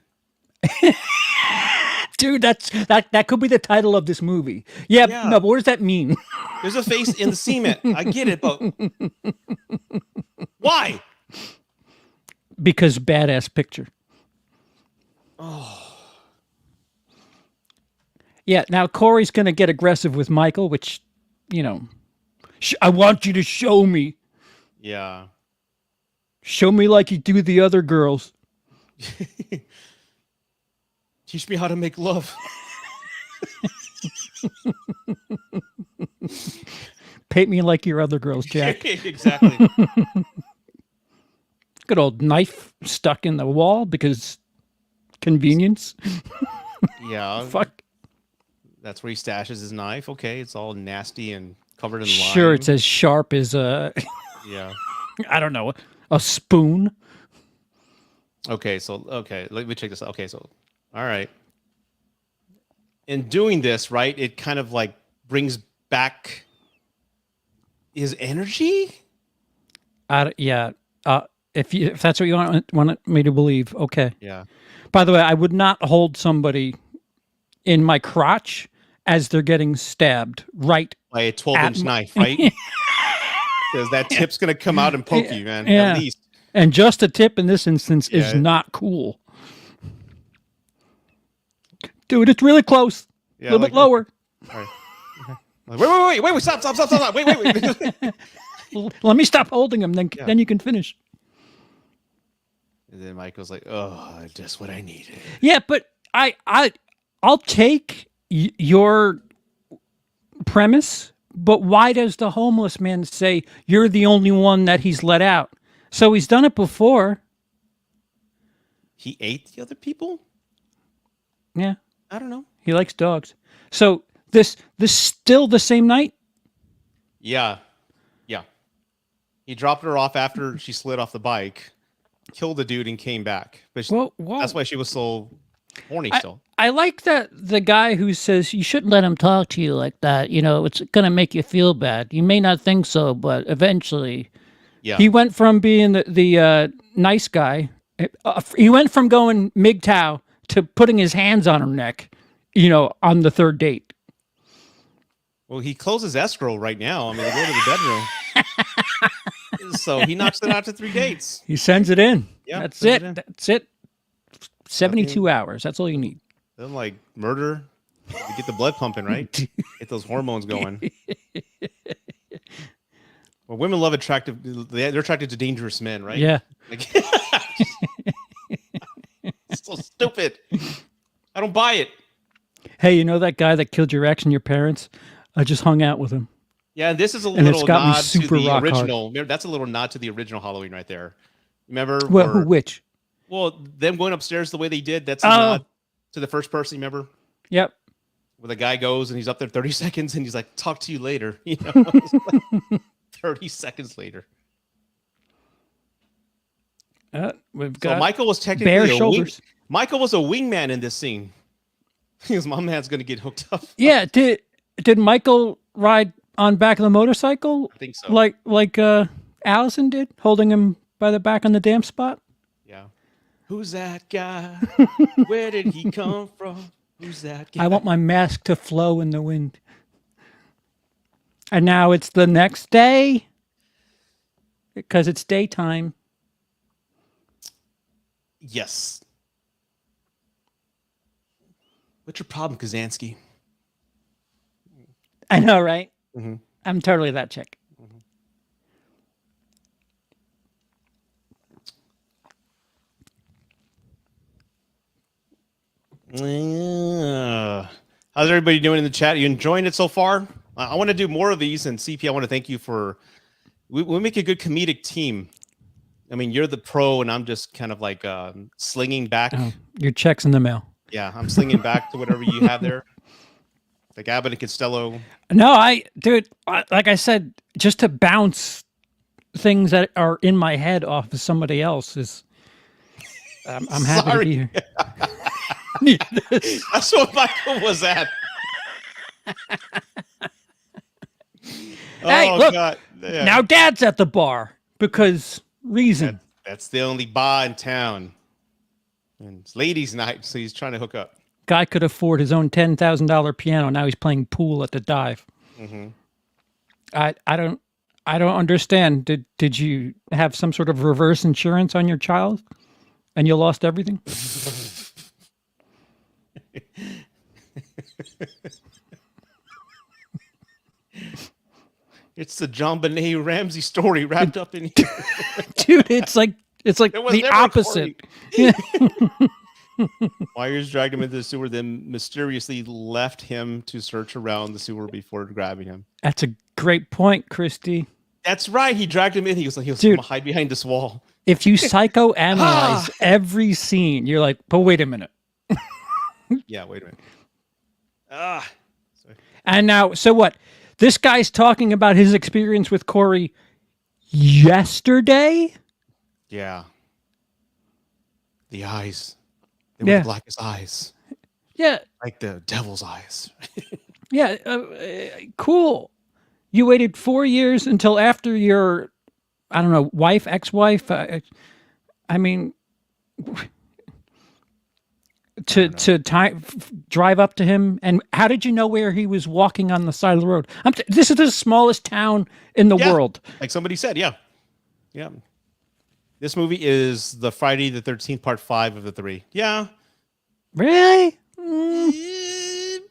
Dude, that could be the title of this movie. Yeah, Yeah. no, but what does that mean? There's a face in the cement. I get it, but why? Because badass picture. Oh. Yeah, now Corey's going to get aggressive with Michael, which, I want you to show me. Yeah. Show me like you do the other girls. Teach me how to make love. Paint me like your other girls, Jack. Exactly. Good old knife stuck in the wall because convenience. Yeah. Fuck. That's where he stashes his knife. Okay, it's all nasty and covered in Sure, lime. it's as sharp as a, Yeah. I don't know, a spoon. Okay, let me check this out. Okay, so all right. In doing this, right, it kind of like brings back his energy. Yeah. If that's what you want me to believe, okay. Yeah. By the way, I would not hold somebody in my crotch as they're getting stabbed right By a at 12-inch knife, right? Because that tip's gonna come out and poke you, man. Yeah. At least. And just a tip in this instance is Yeah. not cool. Dude, it's really close. Yeah, a little bit lower. All right. Okay. Wait, stop. Wait. Let me stop holding him, then Yeah. then you can finish. And then Michael's like, oh, just what I needed. Yeah, but I'll take your premise, but why does the homeless man say you're the only one that he's let out? So he's done it before. He ate the other people? Yeah, I don't know. he likes dogs. So this still the same night? Yeah. He dropped her off after she slid off the bike, killed the dude, and came back. But Whoa. that's why she was so horny still. I like that the guy who says you shouldn't let him talk to you like that. You know, it's going to make you feel bad. You may not think so, but eventually. Yeah. He went from being the nice guy. He went from going MGTOW to putting his hands on her neck, on the third date. Well, he closes escrow right now. I mean, they go to the bedroom. So he knocks it out to 3 dates. He sends it in. Yeah, That's sends it. it in. That's it. 72 hours. That's all you need. Then like murder, you get the blood pumping, right? Get those hormones going. Well, women love they're attracted to dangerous men, right? Yeah. Like, it's so stupid. I don't buy it. Hey, you know that guy that killed your ex and your parents? I just hung out with him. Yeah, and this is a And it's little got me nod to super the rock hard. original. Remember, that's a little nod to the original Halloween right there. Remember? Well, where- which? Well, them going upstairs the way they did, that's a Oh. nod to the first person, remember? Yep. Where the guy goes and he's up there 30 seconds and he's like, talk to you later. 30 seconds later. We've So got Michael was technically bare a wing, shoulders. Michael was a wingman in this scene. Because my man's gonna get hooked up. Yeah. Did Michael ride on back of the motorcycle I think so. like Allison did, holding him by the back on the damp spot? Yeah. Who's that guy? Where did he come from? Who's that guy? I want my mask to flow in the wind. And now it's the next day because it's daytime. Yes. What's your problem, Kazansky? I know, right? Mhm. I'm totally that chick. How's everybody doing in the chat? Are you enjoying it so far? I want to do more of these, and CP, I want to thank you for. We make a good comedic team. I mean, you're the pro, and I'm just kind of like slinging back. Oh, your check's in the mail. Yeah, I'm slinging back to whatever you have there. Like Abbott and Costello. No, like I said, just to bounce things that are in my head off of somebody else is. I'm happy to be here. That's what Michael was at. Hey, Oh, look, God. Yeah. now Dad's at the bar because reason. That's the only bar in town. And it's ladies' night, so he's trying to hook up. Guy could afford his own $10,000 piano. Now he's playing pool at the dive. Mm-hmm. I don't understand. Did you have some sort of reverse insurance on your child, and you lost everything? It's the John Benet Ramsey story wrapped up in here. Dude, it's like It was the never opposite. Myers dragged him into the sewer, then mysteriously left him to search around the sewer before grabbing him. That's a great point, Christy. That's right. He dragged him in. He was like, Dude. I'm gonna hide behind this wall. If you psychoanalyze every scene, you're like, but wait a minute. Yeah, wait a minute. Ah, And now, so what? This guy's talking about his experience with Corey yesterday. Yeah. The eyes. They were Yeah. the blackest eyes. Yeah. Like the devil's eyes. Yeah. Cool. You waited 4 years until after your, I don't know, wife, ex-wife. I mean, to drive up to him. And how did you know where he was walking on the side of the road? This is the smallest town in the world. Like somebody said, yeah. Yeah. This movie is the Friday the 13th, part 5 of the 3. Yeah. Really?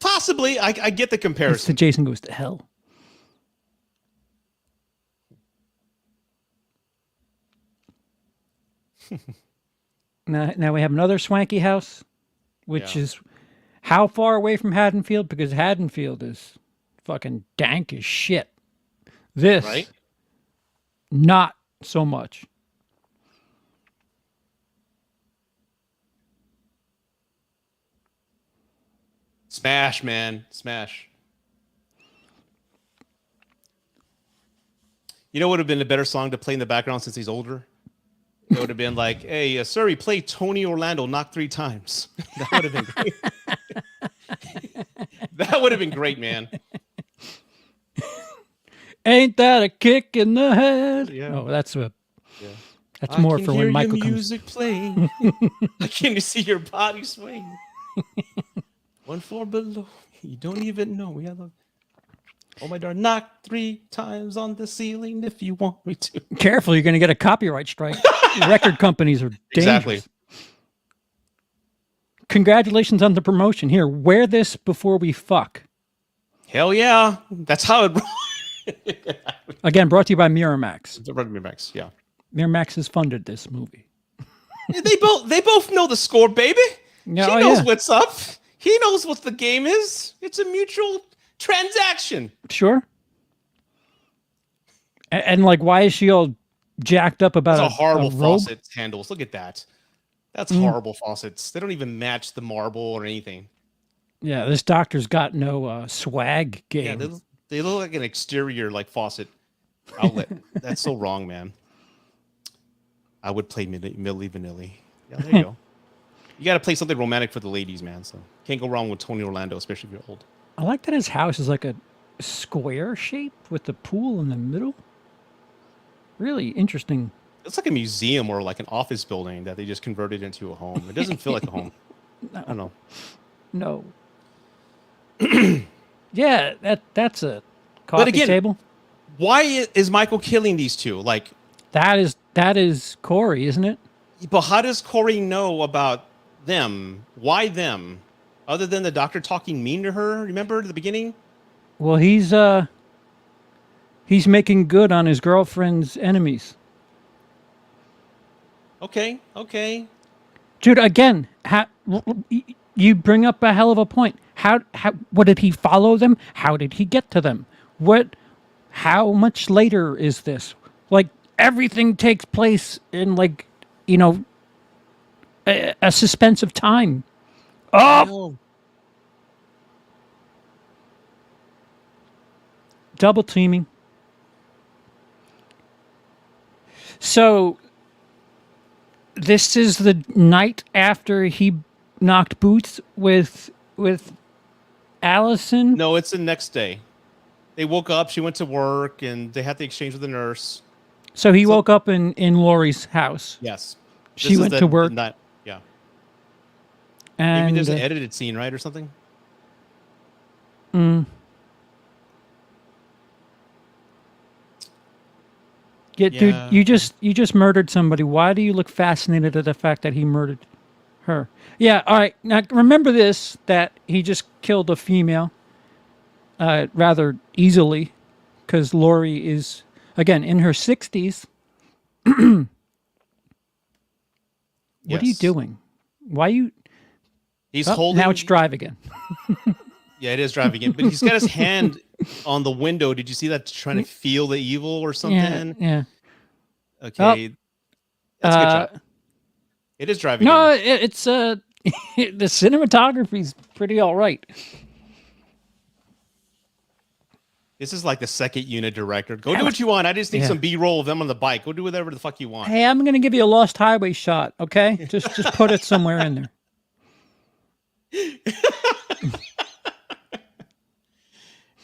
Possibly. I get the It's comparison. the Jason Goes to Hell. Now we have another swanky house, which is how far away from Haddonfield? Because Haddonfield is fucking dank as shit. This, Right? not so much. Smash, man. Smash. You know what would have been a better song to play in the background since he's older? It would have been like, hey, Surrey, play Tony Orlando knock 3 times. That would have been great. That would have been great, man. Ain't that a kick in the head? Yeah. Oh, that's Yeah. more for when Michael your comes. music playing. I can see your body swing. 1 floor below. You don't even know. Yeah, look. Oh my darn! Knock 3 times on the ceiling if you want me to. Careful, you're going to get a copyright strike. Record companies are dangerous. Exactly. Congratulations on the promotion. Here, wear this before we fuck. Hell yeah! That's how it. Again, brought to you by Miramax. Max, yeah. Miramax has funded this movie. They both know the score, baby. Yeah, He oh, knows yeah. what's up. He knows what the game is. It's a mutual transaction. Sure. And like, why is she all jacked up about That's a horrible robe? faucet handles. Look at that. That's horrible faucets. They don't even match the marble or anything. Yeah, this doctor's got no swag Yeah, game. they look like an exterior like faucet outlet. That's so wrong, man. I would play Milli Vanilli. Yeah, there you go. You got to play something romantic for the ladies, man. So can't go wrong with Tony Orlando, especially if you're old. I like that his house is like a square shape with the pool in the middle. Really interesting. It's like a museum or like an office building that they just converted into a home. It doesn't feel like a home. I don't know. No. Yeah, that's a coffee again- table. Why is Michael killing these two? Like, That is Corey, isn't it? but how does Corey know about them? Why them? Other than the doctor talking mean to her, remember at the beginning? Well, he's making good on his girlfriend's enemies. Okay. Dude, again, you bring up a hell of a point. How what did he follow them? How did he get to them? How much later is this? Like, everything takes place in, like, you know, a suspense of time. Oh, double teaming. So this is the night after he knocked boots with Allison. No, it's the next day. They woke up, she went to work, and they had the exchange with the nurse. So he woke up in Lori's house. Yes. She This is went the- to work. the night- yeah. And Maybe there's an edited scene, right? Or something? yeah, Yeah. dude, you just murdered somebody. Why do you look fascinated at the fact that he murdered her? Yeah, all right. Now remember this, that he just killed a female rather easily, because Lori is, again, in her 60s. What are you Yes. doing? Why you... He's Oh, holding. now it's drive again. Yeah, it is driving in, but he's got his hand on the window. Did you see that? Trying to feel the evil or something? Yeah. Okay, that's a good job. It is driving. No, in. it's the cinematography's pretty all right. This is like the second unit director. Go do what you want. I just need some B-roll of them on the bike. Go do whatever the fuck you want. Hey, I'm gonna give you a Lost Highway shot. Okay, just put it somewhere in there.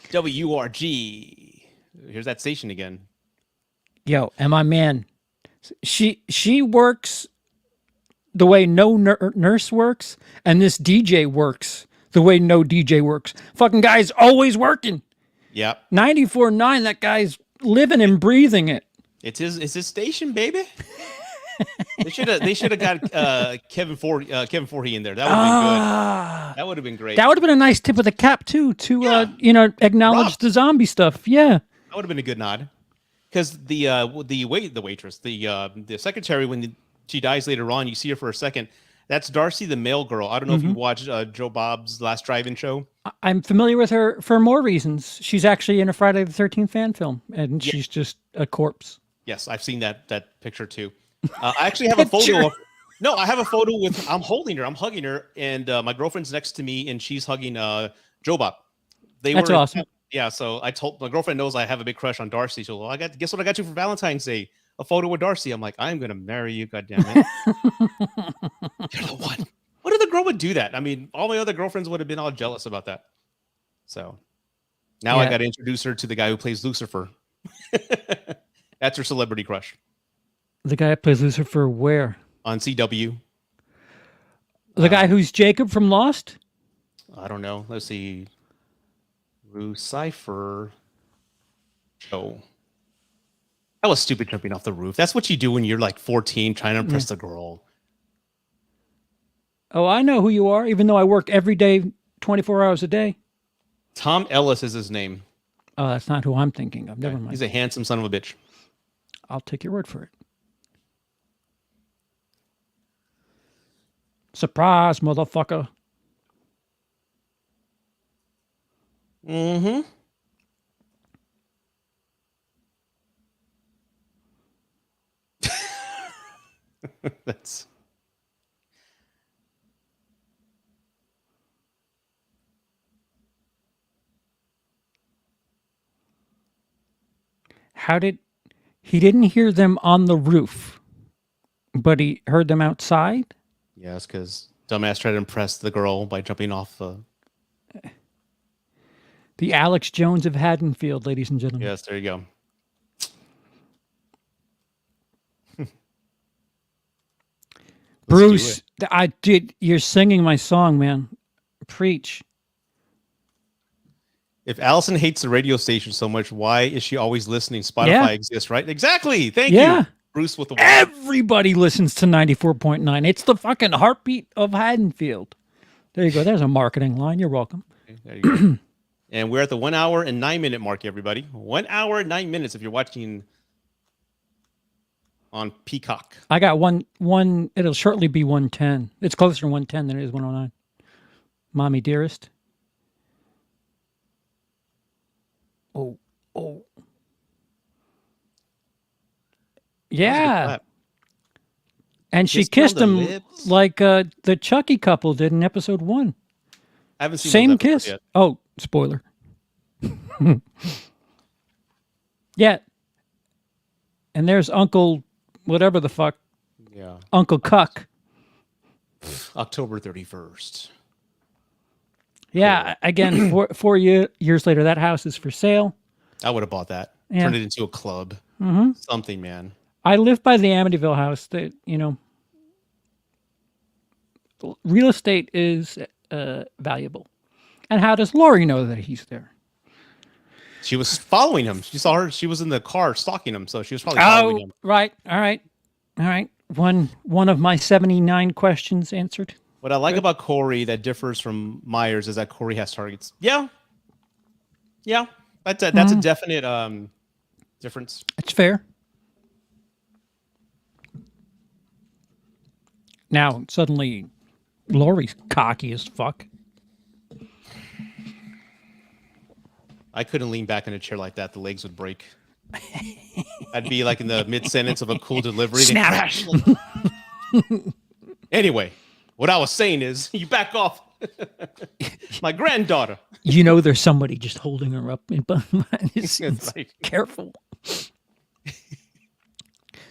WRG. Here's that station again. Yo, and my man, she works the way no nurse works, and this DJ works the way no DJ works. Fucking guy's always working. Yep. 94.9, that guy's living and breathing it. It's his station, baby. They should have got Kevin Forhey in there. That would have been good. That would have been great. That would have been a nice tip of the cap too, to acknowledge the zombie stuff. Yeah. That would have been a good nod. Because the waitress, the secretary, when she dies later on, you see her for a second. That's Darcy, the mail girl. I don't know if you watched Joe Bob's Last Drive-In show. I'm familiar with her for more reasons. She's actually in a Friday the 13th fan film, and she's just a corpse. Yes, I've seen that picture too. I actually have a photo. I have a photo with. I'm holding her. I'm hugging her, and my girlfriend's next to me, and she's hugging Joe Bob. That's awesome. Yeah, so I told my girlfriend knows I have a big crush on Darcy. So well, guess what I got you for Valentine's Day? A photo with Darcy. I'm like, I'm gonna marry you, goddamn it. You're the one. What other girl would do that? I mean, all my other girlfriends would have been all jealous about that. So now I got to introduce her to the guy who plays Lucifer. That's her celebrity crush. The guy who plays Lucifer where? On CW. The guy who's Jacob from Lost? I don't know. Let's see. Lucifer. Oh. That was stupid jumping off the roof. That's what you do when you're like 14 trying to impress the girl. Oh, I know who you are, even though I work every day, 24 hours a day. Tom Ellis is his name. Oh, that's not who I'm thinking of. Never mind. He's a handsome son of a bitch. I'll take your word for it. Surprise, motherfucker. Mm-hmm. That's... He didn't hear them on the roof, but he heard them outside? Yes, because dumbass tried to impress the girl by jumping off the Alex Jones of Haddonfield, ladies and gentlemen. Yes, there you go. Bruce, you're singing my song, man. Preach. If Allison hates the radio station so much, why is she always listening? Spotify exists, right? Exactly. Thank you. Bruce with the Everybody listens to 94.9. It's the fucking heartbeat of Haddonfield. There you go. There's a marketing line. You're welcome. Okay, there you go. And we're at the 1 hour and 9 minute mark, everybody. 1 hour and 9 minutes if you're watching on Peacock. I got one. It'll shortly be 110. It's closer to 110 than it is 109. Mommy dearest. Oh. Yeah. And she kissed him like the Chucky couple did in episode 1. I haven't seen same kiss. Yet. Oh, spoiler. Yeah. And there's Uncle whatever the fuck. Yeah. Uncle Cuck. October 31st. Yeah, again, 4 years later, that house is for sale. I would have bought that. Yeah. Turned it into a club. Mm-hmm. Something, man. I live by the Amityville house. That real estate is valuable. And how does Lori know that he's there? She was following him. She saw her. She was in the car stalking him, so she was probably following him. Right. All right. One of my 79 questions answered. What I like about Corey that differs from Myers is that Corey has targets. Yeah. That's a definite difference. It's fair. Now suddenly, Lori's cocky as fuck. I couldn't lean back in a chair like that. The legs would break. I'd be like in the mid-sentence of a cool delivery. Snap. Anyway, what I was saying is, you back off. My granddaughter. You know, there's somebody just holding her up in behind his That's scenes. right. Careful.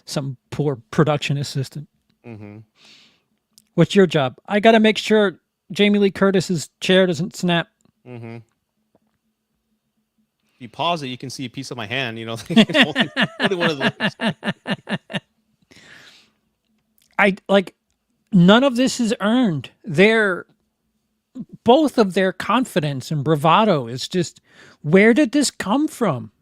Some poor production assistant. Mm-hmm. What's your job? I got to make sure Jamie Lee Curtis's chair doesn't snap. Mm-hmm. If you pause it, you can see a piece of my hand. You know, only one of those. I like none of this is earned. Both of their confidence and bravado is just, where did this come from?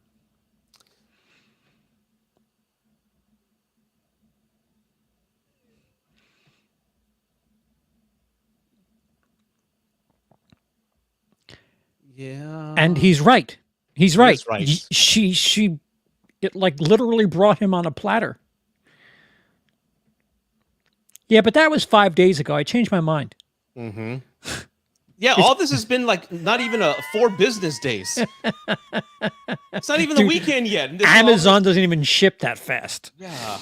Yeah. And he's right. He's right. is right. It like literally brought him on a platter. Yeah, but that was 5 days ago. I changed my mind. Mm-hmm. Yeah, all this has been like not even 4 business days. It's not even the weekend yet. And Amazon doesn't even ship that fast. Yeah.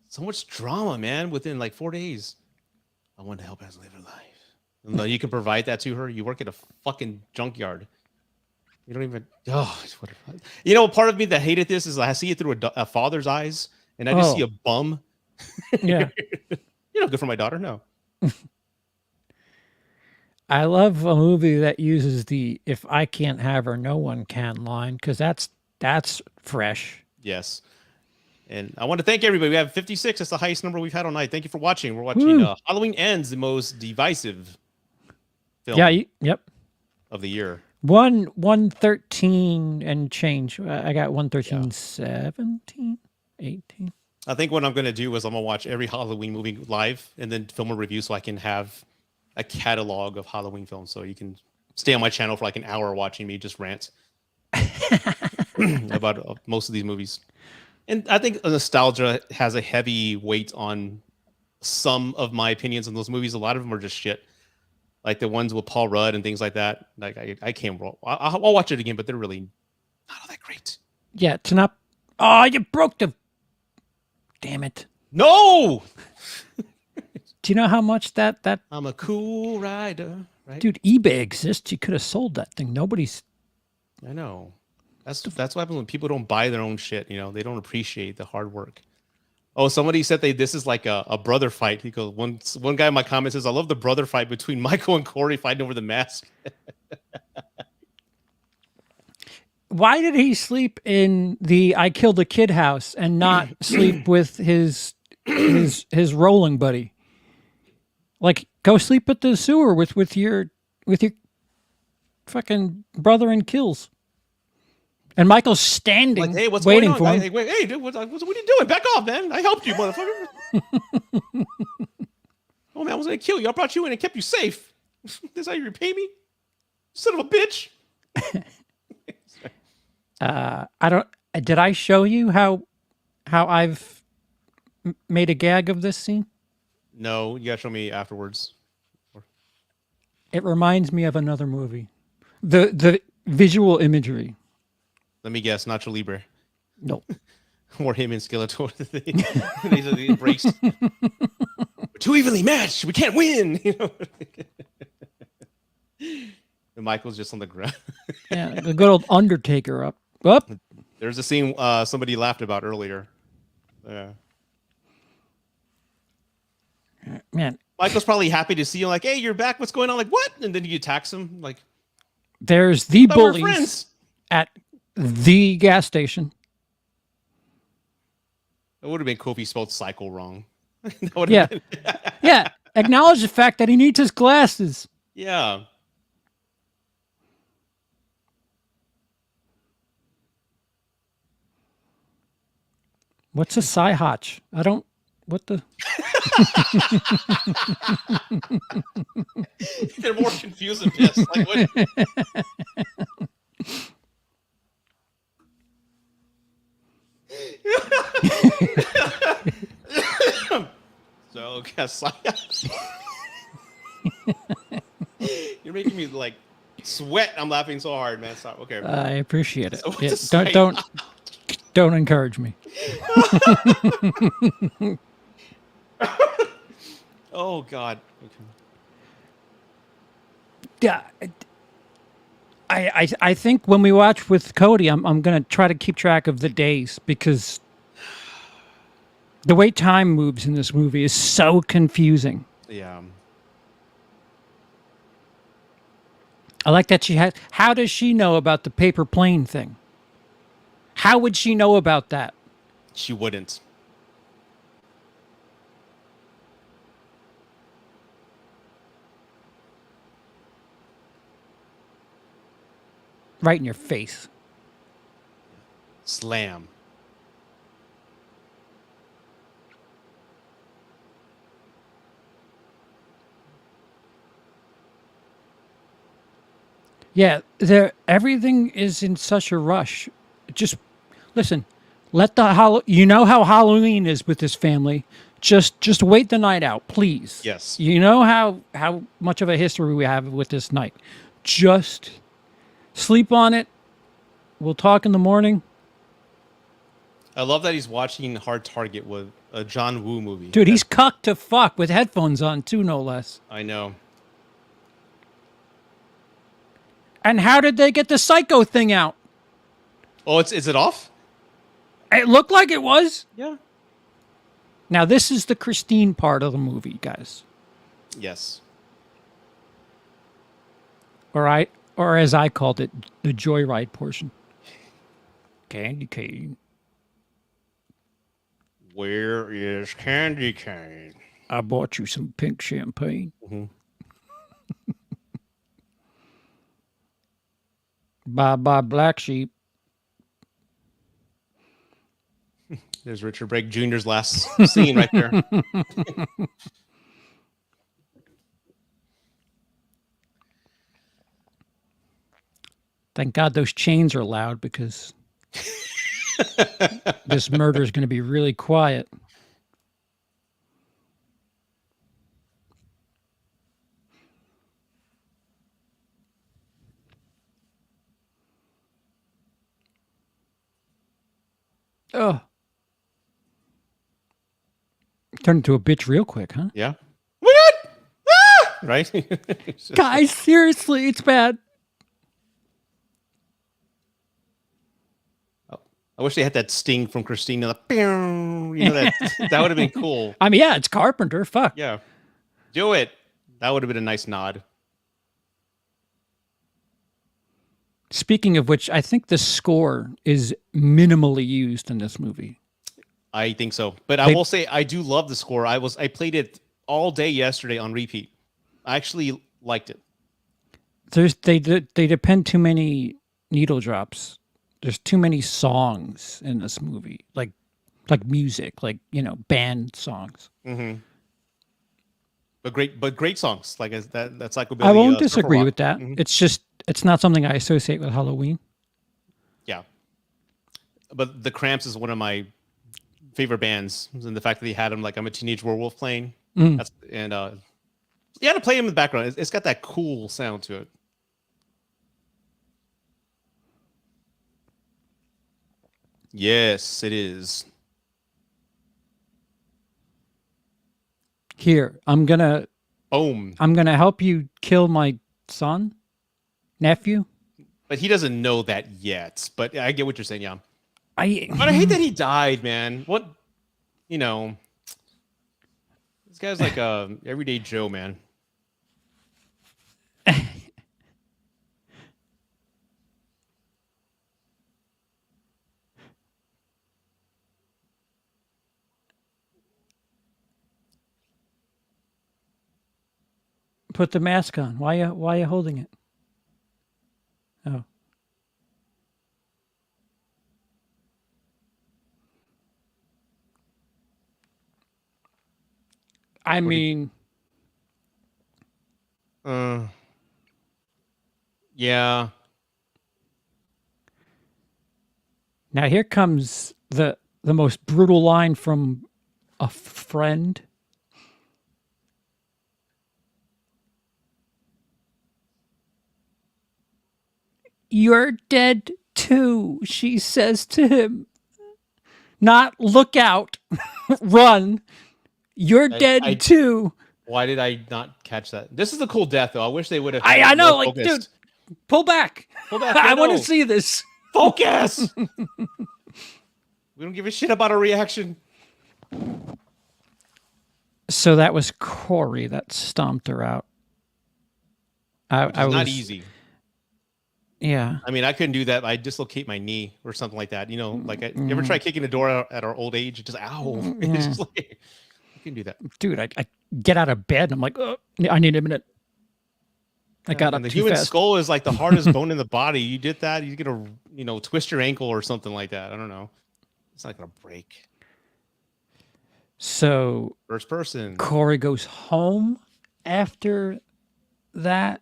So much drama, man, within like 4 days. I want to help us live her life. No, you can provide that to her. You work at a fucking junkyard. You don't even. Oh, whatever. You know, part of me that hated this is I see it through a father's eyes, and I just see a bum. Yeah. You're not good for my daughter. No. I love a movie that uses the "if I can't have her, no one can" line, because that's fresh. Yes. And I want to thank everybody. We have 56. That's the highest number we've had all night. Thank you for watching. We're watching Halloween Ends, the most divisive film Yep. of the year. 113 and change. I got 113, 17, 18. I think what I'm going to do is I'm going to watch every Halloween movie live and then film a review so I can have a catalog of Halloween films. So you can stay on my channel for like an hour watching me just rant about most of these movies. And I think nostalgia has a heavy weight on some of my opinions on those movies. A lot of them are just shit. Like the ones with Paul Rudd and things like that. Like I can't. I'll watch it again, but they're really not all that great. Yeah, to not. Oh, you broke the. Damn it! No. Do you know how much that? I'm a cool rider, right? Dude, eBay exists. You could have sold that thing. Nobody's. I know. That's what happens when people don't buy their own shit. You know, they don't appreciate the hard work. Oh, somebody said this is like a brother fight. He goes, one guy in my comments says, I love the brother fight between Michael and Corey fighting over the mask. Why did he sleep in the I Killed a Kid house and not sleep with his rolling buddy? Like, go sleep at the sewer with your fucking brother in kills. And Michael's standing, like, hey, what's waiting going on? for him. Hey, dude, what are you doing? Back off, man. I helped you, motherfucker. Oh, man, I was going to kill you. I brought you in and kept you safe. This is how you repay me? Son of a bitch. Did I show you how I've made a gag of this scene? No, you got to show me afterwards. It reminds me of another movie. The visual imagery. Let me guess, Nacho Libre. No. Or him and Skeletor. They embraced. We're too evenly matched. We can't win. You know? And Michael's just on the ground. Yeah, the good old Undertaker up. There's a scene somebody laughed about earlier. Yeah. Man. Michael's probably happy to see you. Like, hey, you're back. What's going on? Like, what? And then he attacks him. Like, there's the we're bullies friends. at the gas station. It would have been cool if he spelled cycle wrong. Yeah. Yeah. Acknowledge the fact that he needs his glasses. Yeah. What's a Psyhotch? I don't. What the? They're more confused than pissed. Like, what? So, guess you're making me like sweat. I'm laughing so hard, man. Stop. Okay. I appreciate it. So what's Yeah, a don't encourage me. Oh God. Okay. Yeah, I think when we watch with Cody, I'm gonna try to keep track of the days because the way time moves in this movie is so confusing. Yeah. I like that she had. How does she know about the paper plane thing? How would she know about that? She wouldn't. Right in your face. Slam. Yeah, there. Everything is in such a rush. Just listen. Let the You know how Halloween is with this family. Just wait the night out, please. Yes. You know how much of a history we have with this night. Just sleep on it. We'll talk in the morning. I love that he's watching Hard Target with a John Woo movie. Dude, he's cucked to fuck with headphones on too, no less. I know. And how did they get the Psycho thing out? Oh, is it off? It looked like it was. Yeah. Now this is the Christine part of the movie, guys. Yes. Or as I called it, the joyride portion. Candy cane. Where is Candy Cane? I bought you some pink champagne. Mm-hmm. Bye bye, black sheep. There's Richard Brake Jr.'s last scene right there. Thank God those chains are loud because this murder is going to be really quiet. Oh. Turned into a bitch real quick, huh? Yeah. What? Ah! Right? Guys, seriously, it's bad. I wish they had that sting from Christina. You know, that would have been cool. I mean, yeah, it's Carpenter. Fuck. Yeah. Do it. That would have been a nice nod. Speaking of which, I think the score is minimally used in this movie. I think so. But I will say I do love the score. I played it all day yesterday on repeat. I actually liked it. They depend too many needle drops. There's too many songs in this movie, like music, like band songs. Mm-hmm. But great songs like that's psychobilly. I won't disagree with that. Mm-hmm. It's not something I associate with Halloween. Yeah, but the Cramps is one of my favorite bands, and the fact that he had him like I'm a Teenage Werewolf playing, you had to play him in the background. It's got that cool sound to it. Yes, it is. Here, I'm gonna Boom. I'm gonna help you kill my nephew. But he doesn't know that yet. But I get what you're saying, yeah. But I hate that he died, man. What, this guy's like a everyday Joe, man. Put the mask on. Why are you holding it? Oh. I mean, yeah. Now here comes the most brutal line from a friend. You're dead too, she says to him. Not look out, run. You're dead too. Why did I not catch that? This is a cool death, though. I wish they would have. I know, more like, dude, focused. pull back. Pull back. I want no. to see this. Focus. We don't give a shit about a reaction. So that was Corey that stomped her out. It's not easy. Yeah. I mean, I couldn't do that. I dislocate my knee or something like that. You know, like you ever try kicking a door at our old age? Just ow. It's just like I can do that, Dude. I get out of bed and I'm like, oh, I need a minute. I got up the too human fast. skull is like the hardest bone in the body. You did that, you get a twist your ankle or something like that. I don't know. It's not gonna break. So First person. Corey goes home after that.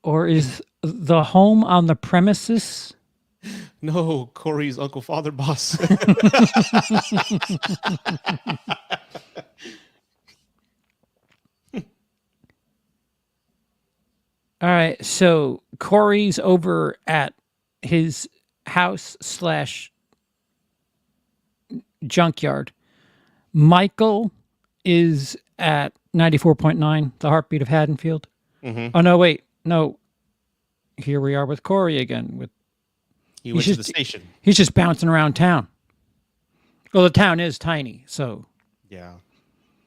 Or is the home on the premises? No, Corey's Uncle Father Boss. All right, so Corey's over at his house / junkyard. Michael is at 94.9, the heartbeat of Haddonfield. Mm-hmm. Oh, no, wait. No. Here we are with Corey again. He went to the station. He's just bouncing around town. Well, the town is tiny, so. Yeah.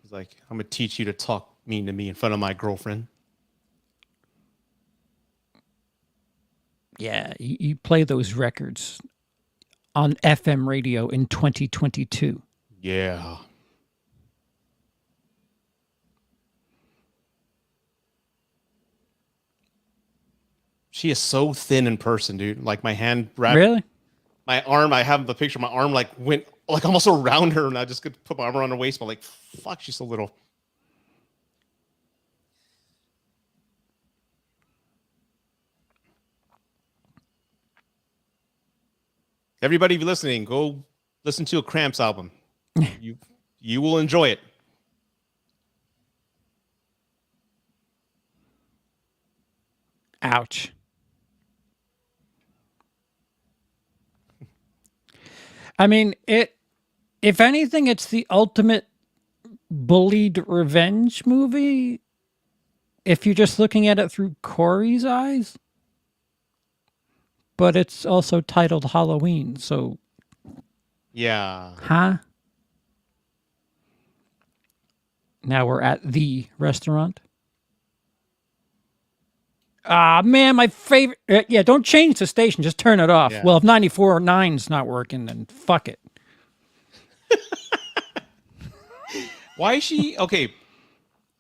He's like, I'm going to teach you to talk mean to me in front of my girlfriend. Yeah, you play those records on FM radio in 2022. Yeah. She is so thin in person, dude. Like my hand wrapped. Really? My arm, I have the picture. My arm like went like almost around her, and I just could put my arm around her waist. But like, fuck, she's so little. Everybody listening, go listen to a Cramps album. You will enjoy it. Ouch. I mean, if anything, it's the ultimate bullied revenge movie. If you're just looking at it through Corey's eyes. But it's also titled Halloween, so. Yeah. Huh? Now we're at the restaurant. Ah, man, my favorite. Yeah, don't change the station. Just turn it off. Yeah. Well, if 94.9's not working, then fuck it. Why is she okay?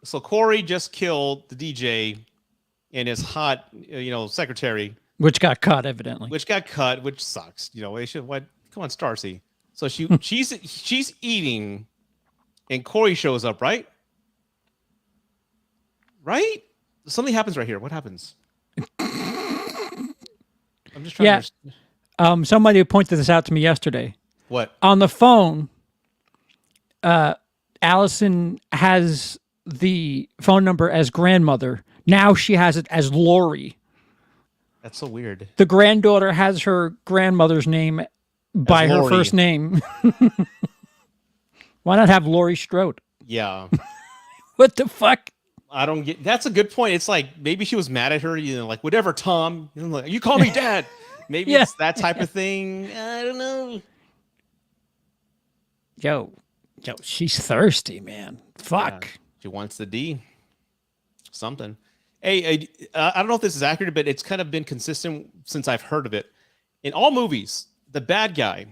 So Corey just killed the DJ and his hot, secretary, Which got caught, evidently. which got cut, which sucks. They should. What? Come on, Starsy. So she's eating, and Corey shows up, right? Right? Something happens right here. What happens? I'm just trying Yeah. to. Somebody pointed this out to me yesterday. What? On the phone, Allison has the phone number as grandmother. Now she has it as Lori. That's so weird. The granddaughter has her grandmother's name by her Lori. first name. Why not have Lori Strode? Yeah. What the fuck? I don't get. That's a good point. It's like maybe she was mad at her. Like whatever, Tom. Like, you call me dad. Maybe Yeah. it's that type of thing. I don't know. Yo, she's thirsty, man. Fuck. Yeah, she wants the D. Something. Hey, I don't know if this is accurate, but it's kind of been consistent since I've heard of it. In all movies, the bad guy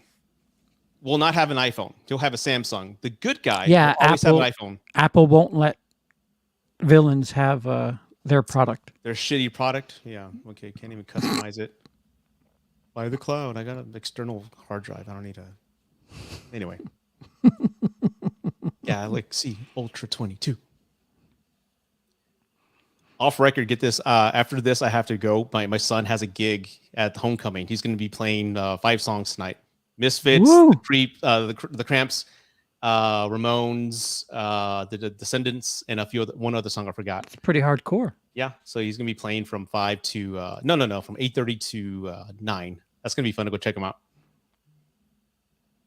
will not have an iPhone. He'll have a Samsung. The good guy will always have an iPhone. Apple won't let villains have their product. Their shitty product. Yeah. Okay. Can't even customize it. Buy the cloud. I got an external hard drive. I don't need a. Anyway. Yeah, I like see Ultra 22. Off record, get this. After this, I have to go. My son has a gig at Homecoming. He's going to be playing 5 songs tonight. Misfits, Woo. the Creep, the Cramps, Ramones, the Descendants, and one other song I forgot. It's pretty hardcore. Yeah, so he's going to be playing from 5 to from 8:30 to 9. That's going to be fun to go check him out.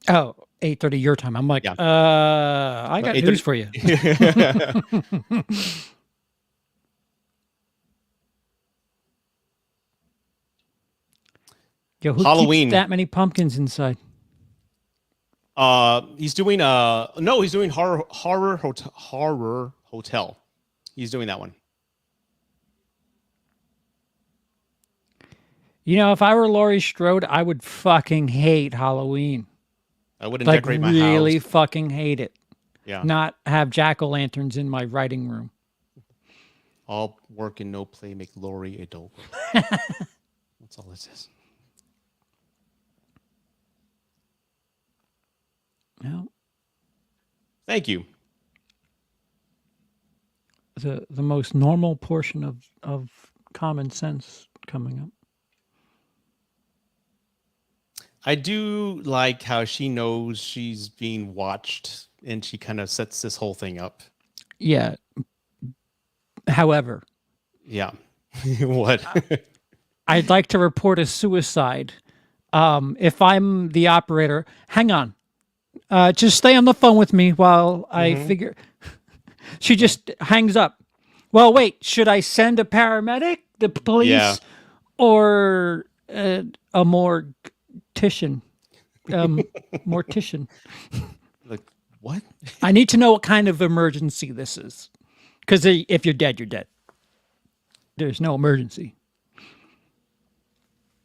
Oh, 8:30 your time. I'm like, Yeah. I got news for you. Yo, who Halloween. keeps that many pumpkins inside? He's doing he's doing horror hotel. He's doing that one. You know, if I were Laurie Strode, I would fucking hate Halloween. I wouldn't Like decorate my really house. fucking hate it. Yeah. Not have jack-o'-lanterns in my writing room. All work and no play make Laurie a dull. That's all it says. No. Thank you. The most normal portion of common sense coming up. I do like how she knows she's being watched and she kind of sets this whole thing up. Yeah. However, Yeah. What? I'd like to report a suicide. If I'm the operator, hang on. Just stay on the phone with me while I figure. She just hangs up. Well, wait, should I send a paramedic, the police, or a mortician? Mortician. Like, what? I need to know what kind of emergency this is. Because if you're dead, you're dead. There's no emergency.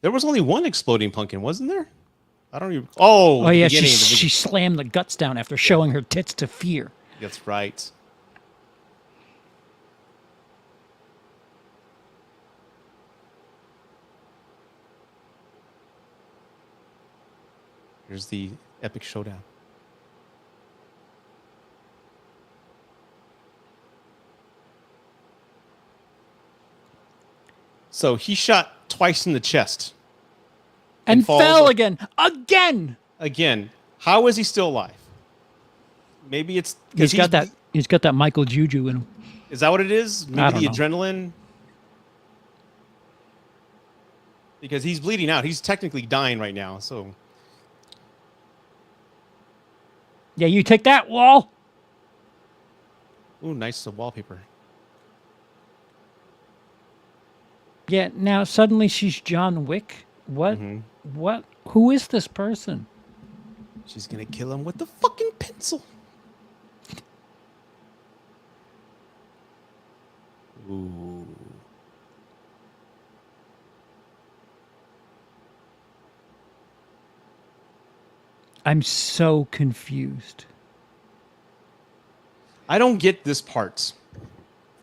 There was only one exploding pumpkin, wasn't there? I don't even. Oh, Yeah, she slammed the guts down after showing her tits to Fear. That's right. Here's the epic showdown. So he shot twice in the chest. And falls fell off. again. Again! Again, how is he still alive? Maybe it's He's got that Michael Juju in him. Is that what it is? I Maybe don't the adrenaline. Because he's bleeding out. He's technically dying right now. So Yeah, you take that, Wall. ooh, nice wallpaper. Yeah, now suddenly she's John Wick. What? What? Who is this person? She's gonna kill him with the fucking pencil. Ooh. I'm so confused. I don't get this part.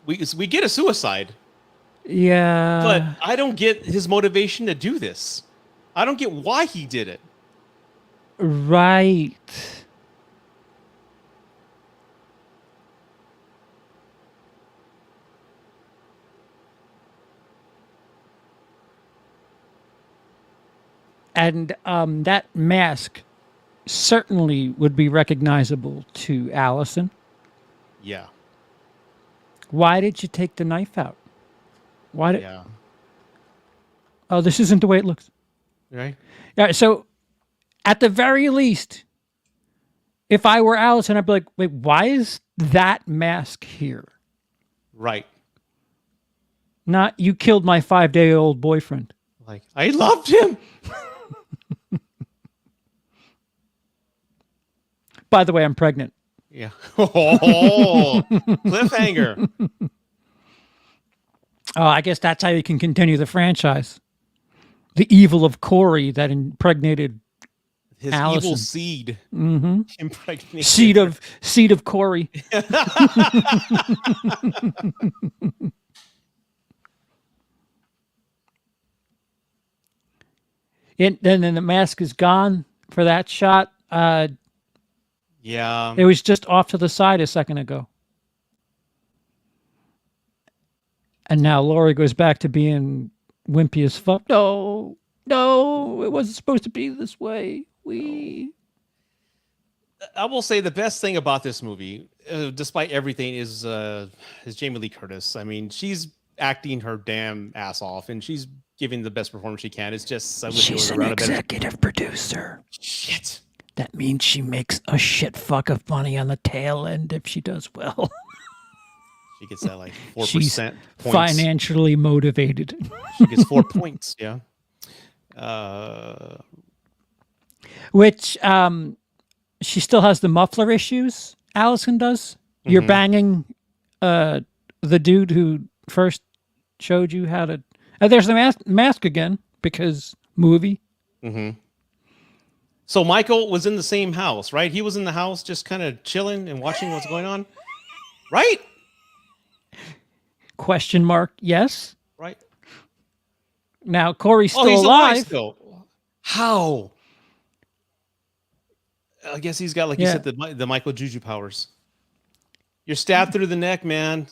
We get a suicide, Yeah. but I don't get his motivation to do this. I don't get why he did it. Right. And that mask certainly would be recognizable to Allison. Yeah. Why did you take the knife out? Why did? Yeah. Oh, this isn't the way it looks. Right. Yeah. So, at the very least, if I were Allison, I'd be like, "Wait, why is that mask here? Right. Not you killed my 5-day-old boyfriend." Like, I loved him. By the way, I'm pregnant. Yeah. Oh, cliffhanger. Oh, I guess that's how you can continue the franchise. The evil of Corey that impregnated His Allison. evil seed. Impregnated. seed of Corey. And then the mask is gone for that shot. Yeah. It was just off to the side a second ago. And now Laurie goes back to being wimpy as fuck. No, it wasn't supposed to be this way. I will say the best thing about this movie, despite everything, is Jamie Lee Curtis. I mean, she's acting her damn ass off, and she's giving the best performance she can. It's just I wish She's it an was around a better. executive producer. Shit. That means she makes a shit fuck of money on the tail end if she does well. She gets that like 4% She's points. financially motivated. She gets 4 points. Yeah. Which she still has the muffler issues. Allison does. You're banging the dude who first showed you how to. There's the mask again because movie. So Michael was in the same house, right? He was in the house just kind of chilling and watching what's going on, right? Question mark? Yes. Right. Now Corey's still he's alive. Still. How? I guess he's got, like you said, the Michael Juju powers. You're stabbed through the neck, man.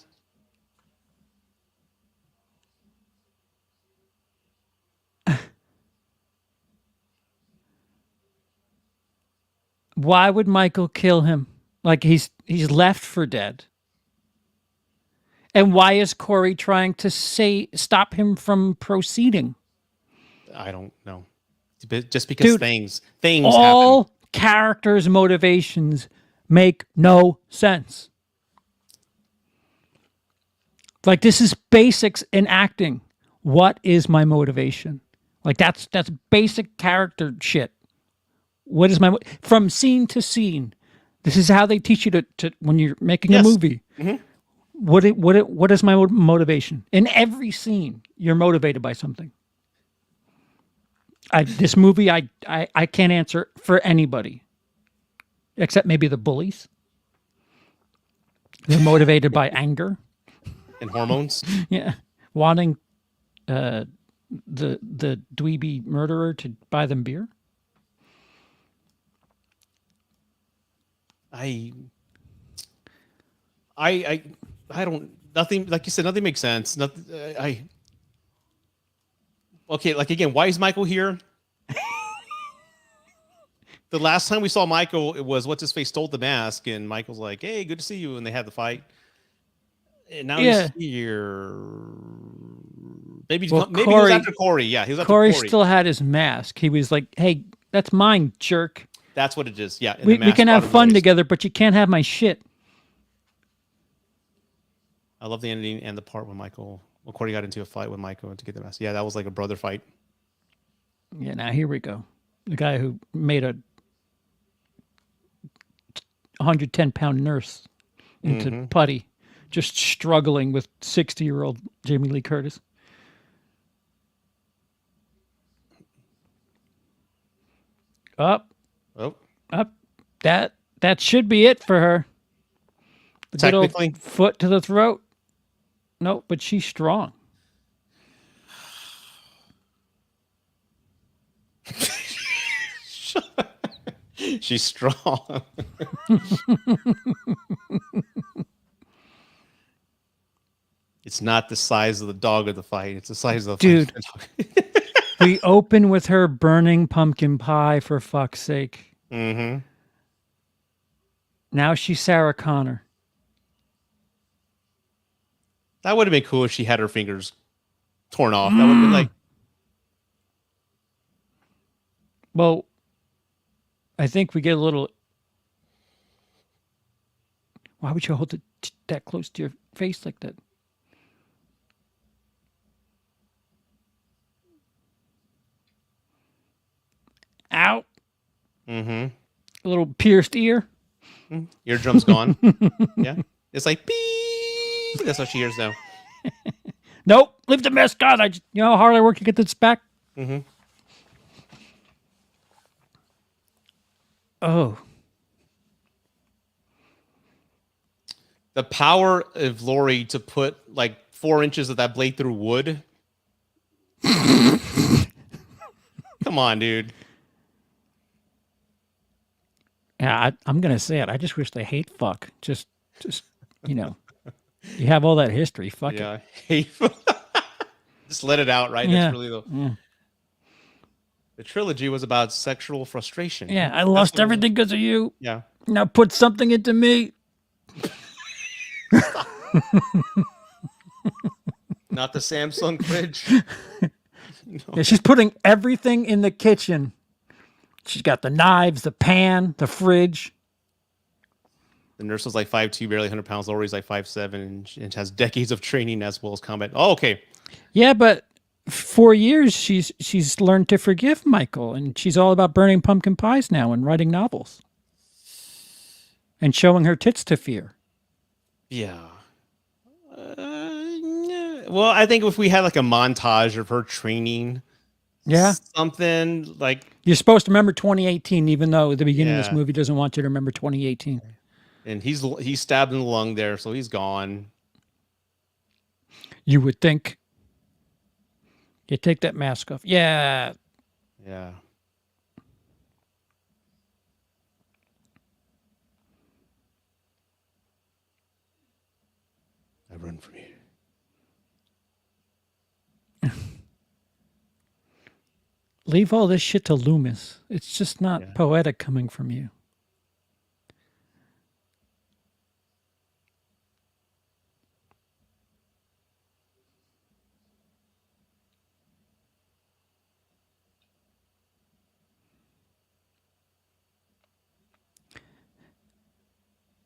Why would Michael kill him? Like he's left for dead. And why is Corey trying to stop him from proceeding? I don't know. Just because Dude, things all happen. Characters' motivations make no sense. Like this is basics in acting. What is my motivation? Like that's basic character shit. What is my from scene to scene? This is how they teach you to when you're making a movie. What is my motivation? In every scene, you're motivated by something. This movie, I can't answer for anybody, except maybe the bullies. They're motivated by anger And hormones. Yeah, wanting the dweeby murderer to buy them beer. I don't, nothing, like you said, nothing makes sense. Nothing. Okay. Like again, why is Michael here? The last time we saw Michael, it was what's his face stole the mask, and Michael's like, "Hey, good to see you," and they had the fight. And now he's here. Maybe he was after Corey. Yeah, he was after Corey. Corey Still had his mask. He was like, "Hey, that's mine, jerk." That's what it is. Yeah, we can have fun together, but you can't have my shit. I love the ending and the part when Corey got into a fight with Michael to get the mask. Yeah, that was like a brother fight. Yeah, now here we go. The guy who made a 110-pound nurse into putty, just struggling with 60-year-old Jamie Lee Curtis. Up. That should be it for her. The good old foot to the throat. No, but she's strong. She's strong. It's not the size of the dog of the fight. It's the size of the dude. We open with her burning pumpkin pie, for fuck's sake. Mm-hmm. Now she's Sarah Connor. That would have been cool if she had her fingers torn off. That would have been like. Well, I think we get a little. Why would you hold it that close to your face like that? Ow. Mm-hmm. A little pierced ear. Eardrum's gone. Yeah. It's like, beep. That's what she hears now. Nope. Leave the mask on. You know how hard I work to get this back? Mm-hmm. Oh. The power of Laurie to put like 4 inches of that blade through wood. Come on, dude. Yeah, I'm gonna say it. I just wish they hate fuck. Just you know, you have all that history. Fuck it. Yeah, hate. Just let it out, right? Yeah. That's really the trilogy was about sexual frustration. Yeah, I lost everything because of you. Yeah. Now put something into me. Not the Samsung fridge. No. Yeah, she's putting everything in the kitchen She's got the knives, the pan, the fridge. The nurse was like 5'2", barely 100 pounds. Laurie's like 5'7", and has decades of training as well as combat. Oh, okay. Yeah, but 4 years she's learned to forgive Michael, and she's all about burning pumpkin pies now and writing novels and showing her tits to fear. Yeah. Yeah. Well, I think if we had like a montage of her training, Yeah. something like You're supposed to remember 2018, even though the beginning of this Yeah. movie doesn't want you to remember 2018. and he's stabbed in the lung there, so he's gone. You would think. You take that mask off. Yeah. Yeah. I run from you. Leave all this shit to Loomis. It's just not Yeah. poetic coming from you.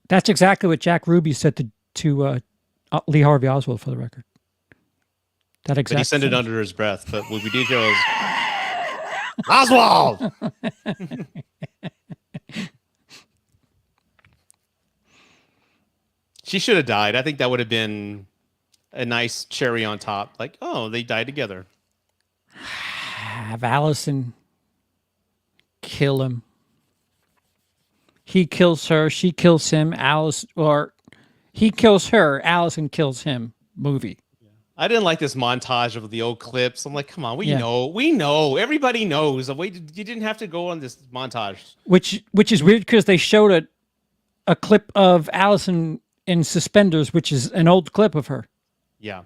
That's exactly what Jack Ruby said to Lee Harvey Oswald, for the record. That exact But he sent it sentence. under his breath. But what we did here was Oswald. She should have died. I think that would have been a nice cherry on top. Like, oh, they died together. Have Allison kill him. He kills her. She kills him. Or he kills her. Allison kills him. Movie. I didn't like this montage of the old clips. I'm like, come on, we Yeah. know, everybody knows. You didn't have to go on this montage. Which is weird because they showed a clip of Allison in suspenders, which is an old clip of her. Yeah,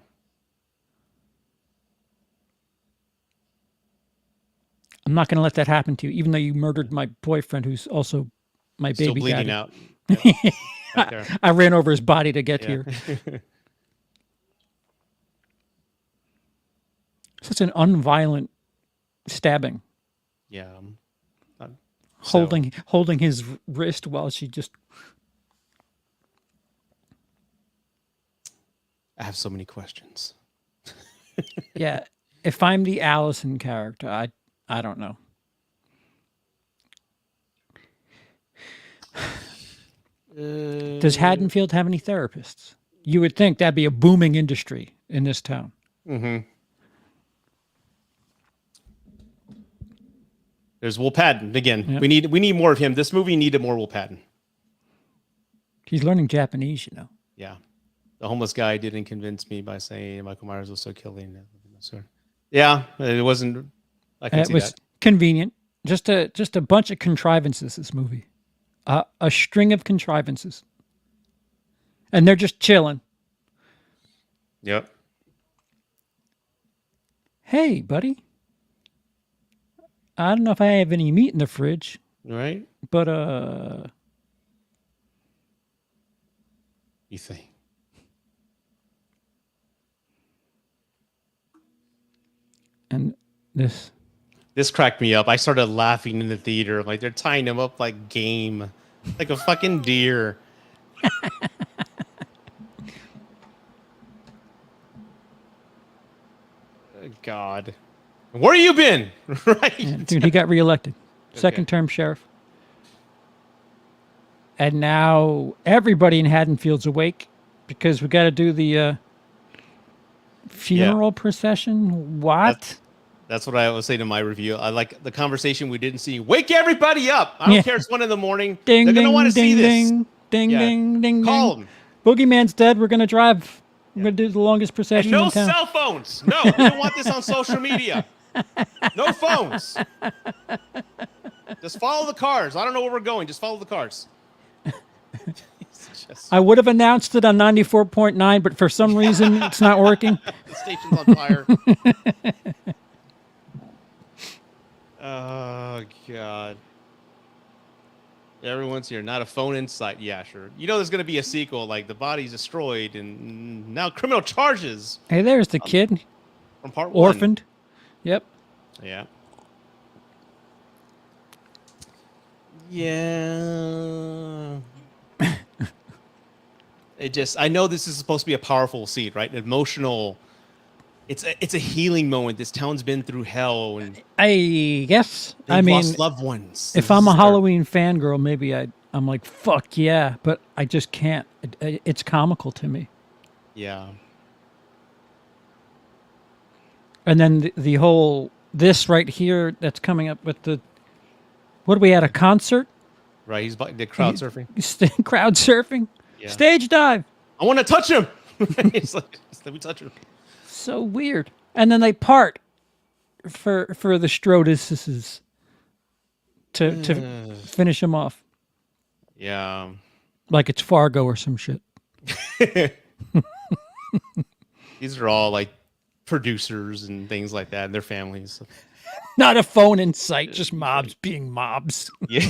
I'm not going to let that happen to you, even though you murdered my boyfriend, who's also my still baby bleeding daddy. out. Yep. Right there. I ran over his body to get Yeah. here. Such an unviolent stabbing, Yeah. So, holding his wrist while she just. I have so many questions. Yeah, if I'm the Allison character, I don't know. Does Haddonfield have any therapists? You would think that'd be a booming industry in this town. Mm-hmm. There's Will Patton again. Yeah. We need more of him. This movie needed more Will Patton. He's learning Japanese, you know. Yeah, the homeless guy didn't convince me by saying Michael Myers was so killing. Yeah, it wasn't. I can It see was that. convenient. Just a bunch of contrivances. This movie, a string of contrivances, and they're just chilling. Yep. Hey, buddy. I don't know if I have any meat in the fridge, Right. but You think? and this. This cracked me up. I started laughing in the theater. Like they're tying him up like game, like a fucking deer. God, where you been? Right? Yeah, dude, he got reelected. Second term sheriff. And now everybody in Haddonfield's awake because we got to do the funeral procession. What? That's what I always say to my review. I like the conversation we didn't see. Wake everybody up! I don't Yeah. care. It's 1 a.m. Ding, They're gonna ding, want to see ding, this. ding, ding, Yeah. ding, ding, Call ding. them. Boogeyman's dead. We're going to drive. We're going to do the longest procession No in town. cell phones. No, we don't want this on social media. No phones. Just follow the cars. I don't know where we're going. Just follow the cars. It's just- I would have announced it on 94.9, but for some reason it's not working. the station's on fire. Oh God. Everyone's here. Not a phone in sight. Yeah, sure. You know there's gonna be a sequel, like the body's destroyed and now criminal charges Hey, there's the kid, from part 1. orphaned. Yep. Yeah. Yeah. I know this is supposed to be a powerful scene, right? An emotional. It's a healing moment. This town's been through hell and I guess. they've lost loved ones. If This I'm a is their- Halloween fangirl, maybe I'm like, fuck yeah, but I just can't. It's comical to me. Yeah. And then the whole this right here that's coming up with the what are we at a concert? Right. He's the crowd surfing. Crowd surfing, Yeah. stage dive. I want to touch him. It's like, let me touch him. So weird. And then they part for the Stroduses to finish him off Yeah. like it's Fargo or some shit. These are all like producers and things like that and their families. Not a phone in sight, just mobs being mobs. Yeah.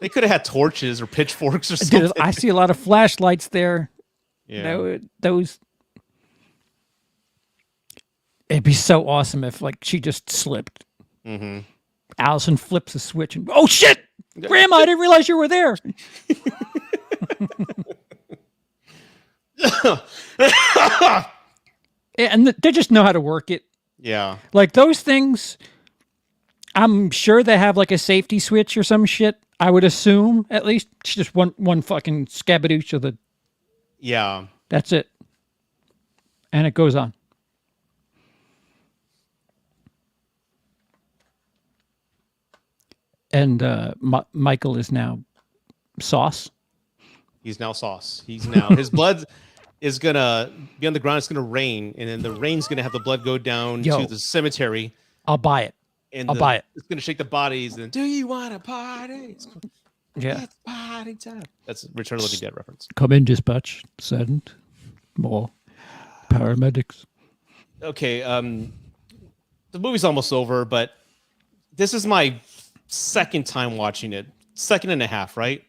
They could have had torches or pitchforks or something. Dude, I see a lot of flashlights there. Yeah. Those. It'd be so awesome if like she just slipped. Mm-hmm. Allison flips a switch and oh shit, Grandma! I didn't realize you were there. And they just know how to work it. Yeah. Like those things, I'm sure they have like a safety switch or some shit. I would assume at least it's just one fucking scabadooch of the. Yeah. That's it, and it goes on. And Michael is now sauce. He's now sauce. He's now his blood is gonna be on the ground. It's gonna rain, and then the rain's gonna have the blood go down to the cemetery. I'll buy it. And I'll buy it. It's gonna shake the bodies. And do you want a party? Yeah. It's party time. That's Return of the Living Dead reference. Come in, dispatch. Send more paramedics. Okay. The movie's almost over, but this is my second time watching it. Second and a half, right?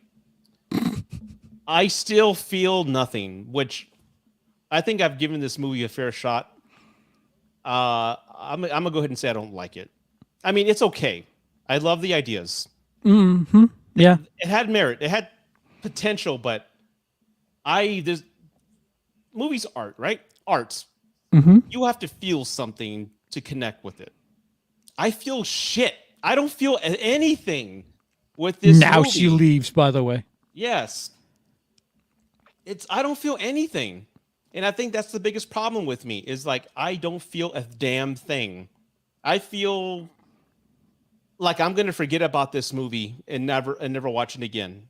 I still feel nothing, which I think I've given this movie a fair shot. I'm gonna go ahead and say I don't like it. I mean, it's okay. I love the ideas. Mm-hmm. Yeah. It had merit. It had potential, but there's movies art, right? Arts. Mm-hmm. You have to feel something to connect with it. I feel shit. I don't feel anything with this Now movie. she leaves, by the way. Yes. I don't feel anything. And I think that's the biggest problem with me is like I don't feel a damn thing. I feel like I'm gonna forget about this movie and never watch it again.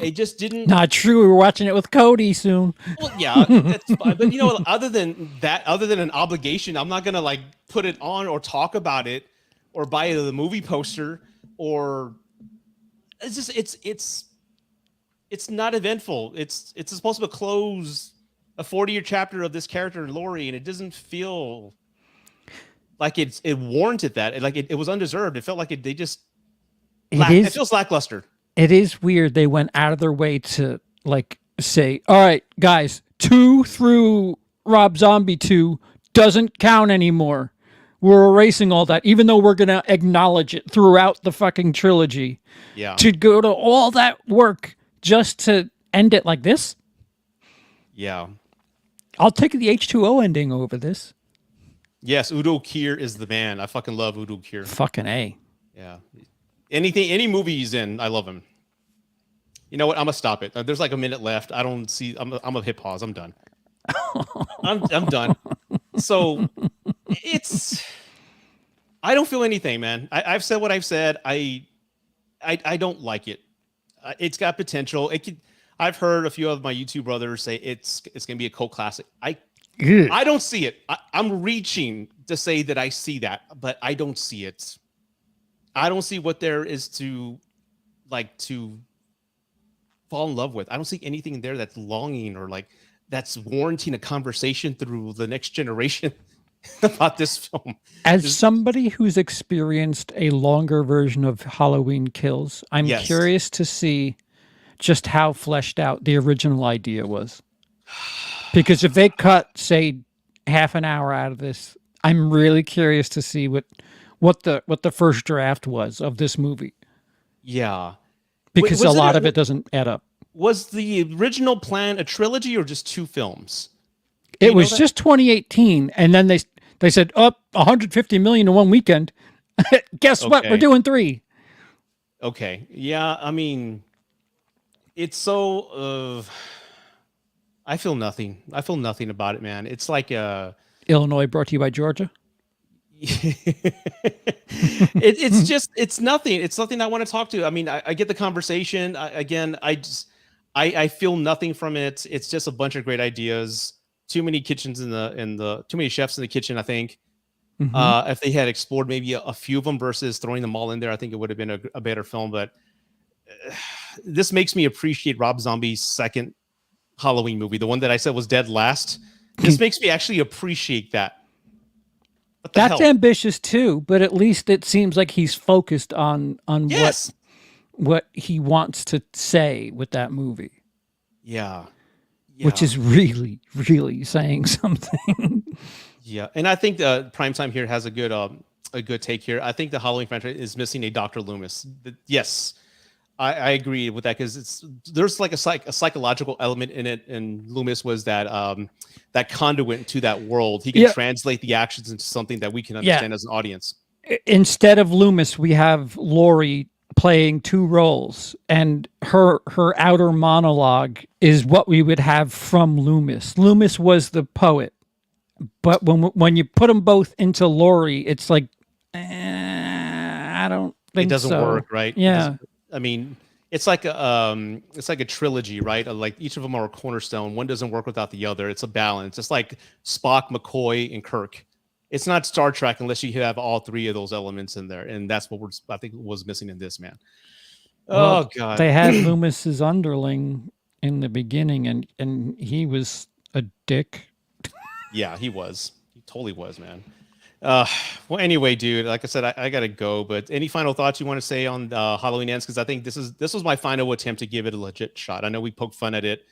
It just didn't. Not true. We're watching it with Cody soon. Well, yeah, that's fine. But you know, other than an obligation, I'm not gonna like put it on or talk about it or buy the movie poster or it's just it's not eventful. It's supposed to close a 40-year chapter of this character Lori, and it doesn't feel like it warranted that. It was undeserved. It felt like it feels lackluster. It is weird. They went out of their way to like say, all right, guys, 2 through Rob Zombie 2 doesn't count anymore. We're erasing all that, even though we're going to acknowledge it throughout the fucking trilogy. Yeah. To go to all that work just to end it like this? Yeah. I'll take the H2O ending over this. Yes, Udo Kier is the man. I fucking love Udo Kier. Fucking A. Yeah. Any movie he's in, I love him. You know what? I'm gonna stop it. There's like a minute left. I don't see. I'm gonna hit pause. I'm done. I'm done. So I don't feel anything, man. I've said what I've said. I don't like it. It's got potential. I've heard a few of my YouTube brothers say it's gonna be a cult classic. I don't see it. I'm reaching to say that I see that, but I don't see it. I don't see what there is to fall in love with. I don't see anything there that's longing or like that's warranting a conversation through the next generation about this film. As somebody who's experienced a longer version of Halloween Kills, I'm curious to see just how fleshed out the original idea was. Because if they cut, say, half an hour out of this, I'm really curious to see what the first draft was of this movie. Yeah. because a Was lot of it doesn't add up. Was the original plan a trilogy or just 2 films? It was just 2018, and then they said up 150 million in one weekend. Guess what? We're Okay. doing 3. Okay. Yeah, I mean, it's so I feel nothing. I feel nothing about it, man. It's like Illinois brought to you by Georgia. it's just it's nothing. It's nothing I want to talk to. I mean, I get the conversation. I feel nothing from it. It's just a bunch of great ideas. Too many kitchens in the too many chefs in the kitchen, I think. Mhm. If they had explored maybe a few of them versus throwing them all in there, I think it would have been a better film. But this makes me appreciate Rob Zombie's second Halloween movie, the one that I said was dead last. This makes me actually appreciate that. What the That's hell? ambitious too, but at least it seems like he's focused on Yes. what he wants to say with that movie, Yeah. which Yeah. is really, really saying something. Yeah. And I think Primetime here has a good take here. I think the Halloween franchise is missing a Dr. Loomis. Yes. I agree with that because there's like a psychological element in it, and Loomis was that conduit to that world. He can Yeah. translate the actions into something that we can Yeah. understand as an audience. Instead of Loomis, we have Laurie playing 2 roles, and her outer monologue is what we would have from Loomis. Loomis was the poet, but when you put them both into Laurie, it's like I don't think It doesn't so. work, right? It Yeah. doesn't- I mean, it's like a trilogy, right? Like each of them are a cornerstone. One doesn't work without the other. It's a balance. It's like Spock, McCoy, and Kirk. It's not Star Trek unless you have all 3 of those elements in there, and that's what I think was missing in this, man. Well, Oh God. they had Loomis's underling in the beginning, and he was a dick. Yeah, he was. He totally was, man. Well, anyway, dude, like I said, I gotta go. But any final thoughts you want to say on Halloween Ends? Because I think this was my final attempt to give it a legit shot. I know we poked fun at it,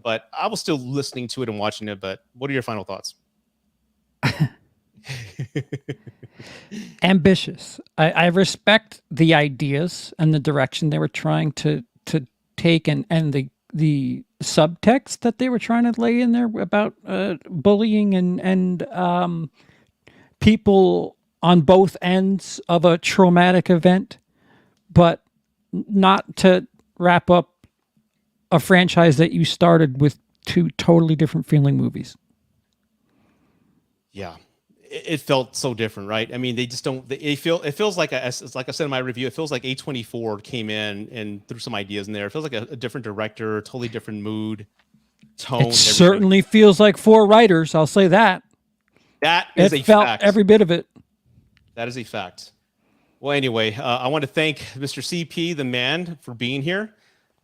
but I was still listening to it and watching it. But what are your final thoughts? Ambitious. I respect the ideas and the direction they were trying to take, and the subtext that they were trying to lay in there about bullying and people on both ends of a traumatic event, but not to wrap up a franchise that you started with 2 totally different feeling movies. Yeah, it felt so different, right? I mean, they just don't. It feels like it's like I said in my review. It feels like A24 came in and threw some ideas in there. It feels like a different director, totally different mood, tone. It everything. certainly feels like 4 writers. I'll say that. That is It a felt fact. every bit of it. That is a fact. Well, anyway, I want to thank Mr. CP, the man, for being here.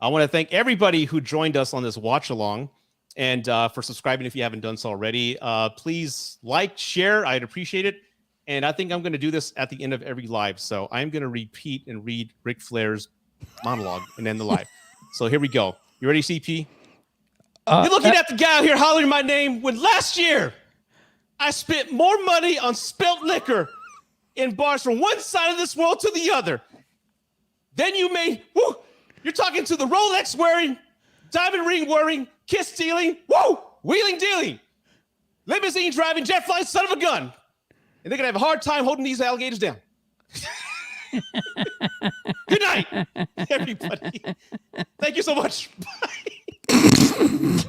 I want to thank everybody who joined us on this watch along, and for subscribing if you haven't done so already. Please like, share. I'd appreciate it. And I think I'm going to do this at the end of every live. So I'm going to repeat and read Ric Flair's monologue and end the live. So here we go. You ready, CP? You're looking at the guy out here hollering my name when last year I spent more money on spilt liquor in bars from one side of this world to the other. Then you made, woo, you're talking to the Rolex wearing, diamond ring wearing, kiss stealing, woo, wheeling dealing, limousine driving, jet flying son of a gun. And they're going to have a hard time holding these alligators down. Good night, everybody. Thank you so much. Bye.